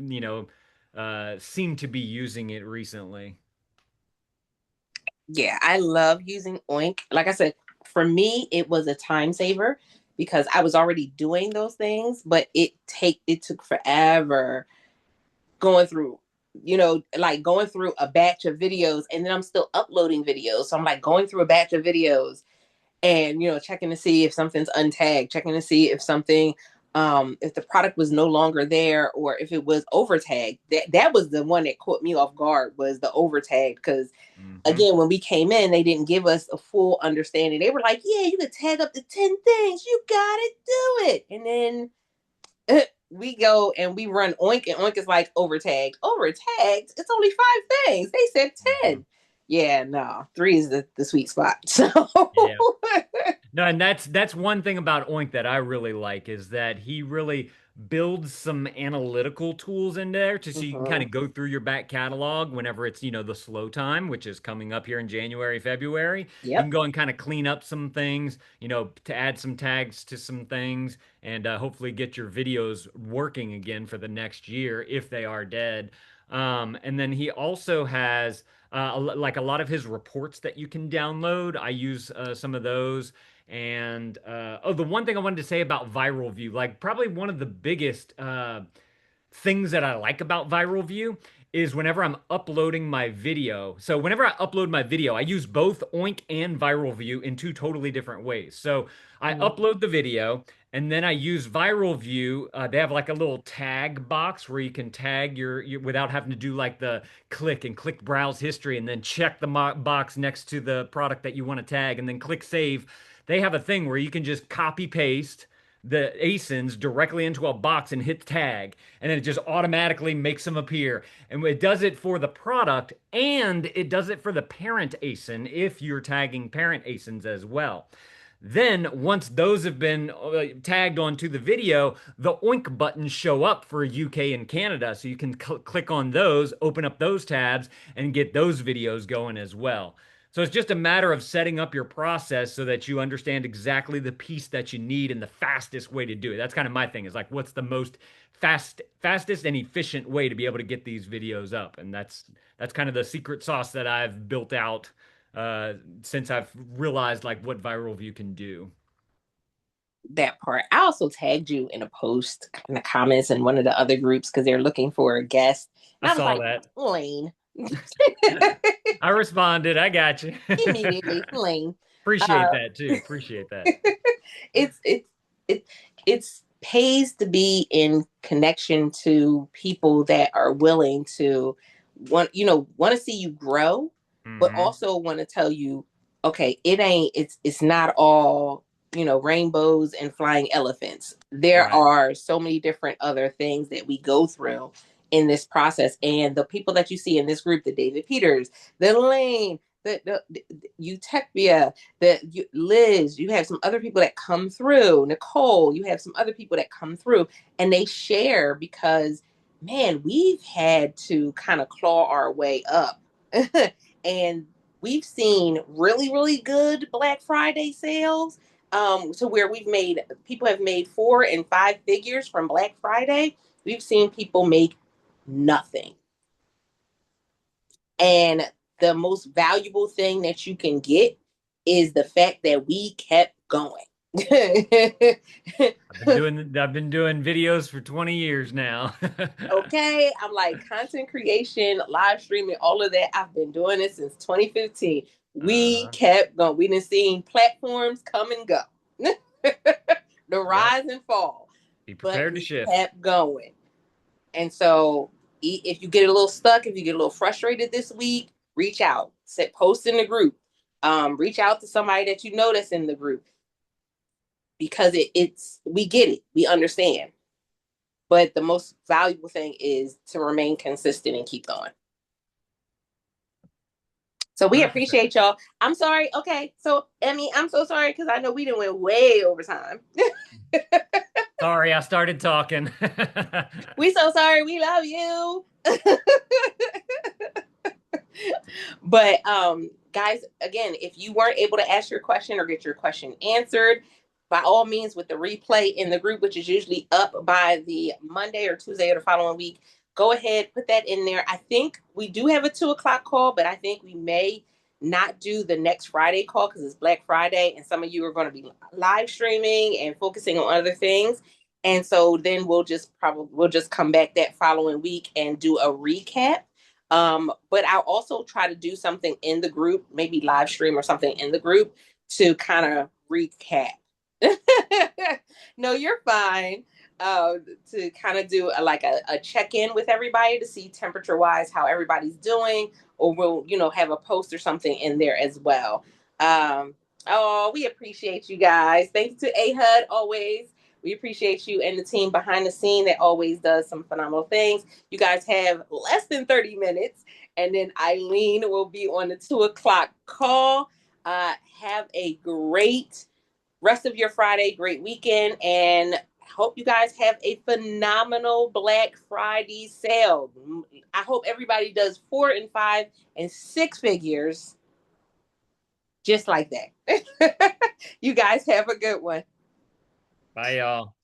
seemed to be using it recently. Yeah, I love using Oink. Like I said, for me, it was a time saver because I was already doing those things, but it took forever going through, like going through a batch of videos, and then I'm still uploading videos. So I'm like going through a batch of videos and checking to see if something's untagged, checking to see if something if the product was no longer there or if it was overtagged. That was the one that caught me off guard, was the overtag, because Hmm. again, when we came in, they didn't give us a full understanding. They were like, yeah, you could tag up to 10 things, you gotta do it. And then we go and we run Oink, and Oink is like, overtagged, it's only 5 things, they said Hmm. 10. Yeah, no, 3 is the sweet spot. So Yeah. No, and that's one thing about Oink that I really like is that he really builds some analytical tools in there to so you can kind Mhm. of go through your back catalog whenever it's, the slow time, which is coming up here in January, February. You can Yep. go and kind of clean up some things, to add some tags to some things and hopefully get your videos working again for the next year if they are dead. And then he also has like a lot of his reports that you can download. I use some of those. And the one thing I wanted to say about Viral View, like probably one of the biggest things that I like about Viral View is whenever I'm uploading my video. So whenever I upload my video, I use both Oink and Viral View in two totally different ways. So I Mhm. upload the video and then I use Viral View. They have like a little tag box where you can tag your without having to do like the click browse history and then check the box next to the product that you want to tag and then click save. They have a thing where you can just copy paste the ASINs directly into a box and hit tag, and then it just automatically makes them appear. And it does it for the product, and it does it for the parent ASIN if you're tagging parent ASINs as well. Then, once those have been tagged onto the video, the Oink buttons show up for UK and Canada. So you can click on those, open up those tabs, and get those videos going as well. So it's just a matter of setting up your process so that you understand exactly the piece that you need and the fastest way to do it. That's kind of my thing, is like what's the most fastest and efficient way to be able to get these videos up. And that's kind of the secret sauce that I've built out since I've realized like what Viral View can do. That part. I also tagged you in a post in the comments in one of the other groups because they're looking for a guest. I And I was saw like, that. Lane. I responded. I got you. Immediately, Lane. Appreciate Uh, that too. Appreciate that. it's it's pays to be in connection to people that are willing to want to see you grow, but Hmm. also want to tell you, okay, it's not all rainbows and flying elephants. There Right. are so many different other things that we go through in this process, and the people that you see in this group, the David Peters, the Lane, the Utopia, Liz, you have some other people that come through. Nicole, you have some other people that come through, and they share because, man, we've had to kind of claw our way up, and we've seen really, really good Black Friday sales. to where people have made 4 and 5 figures from Black Friday. We've seen people make nothing. And the most valuable thing that you can get is the fact that we kept going. I've been doing videos for 20 years now. Okay, I'm like content creation, live streaming, all of that. I've been doing this since 2015. We Uh-huh. kept going. We done seen platforms come and go, the Yep. rise and fall, Be but prepared to we shift. kept going. And so, if you get a little stuck, if you get a little frustrated this week, reach out, post in the group, reach out to somebody that you know that's in the group, because it's we get it, we understand. But the most valuable thing is to remain consistent and keep going. So we 100%. appreciate y'all. I'm sorry. Okay. So, Emmy, I'm so sorry because I know we didn't went way over time. Sorry, I started talking. We so sorry. We love you. But guys, again, if you weren't able to ask your question or get your question answered, by all means, with the replay in the group, which is usually up by the Monday or Tuesday or the following week, go ahead, put that in there. I think we do have a 2 o'clock call, but I think we may not do the next Friday call because it's Black Friday and some of you are going to be live streaming and focusing on other things. And so then we'll just come back that following week and do a recap. But I'll also try to do something in the group, maybe live stream or something in the group to kind of recap. No, you're fine. To kind of do a check-in with everybody to see temperature wise how everybody's doing, or we'll have a post or something in there as well. Oh, we appreciate you guys. Thanks to AHUD always. We appreciate you and the team behind the scene that always does some phenomenal things. You guys have less than 30 minutes, and then Eileen will be on the 2 o'clock call. Have a great rest of your Friday, great weekend, and hope you guys have a phenomenal Black Friday sale. I hope everybody does 4 and 5 and 6 figures just like that. You guys have a good one. Bye, y'all.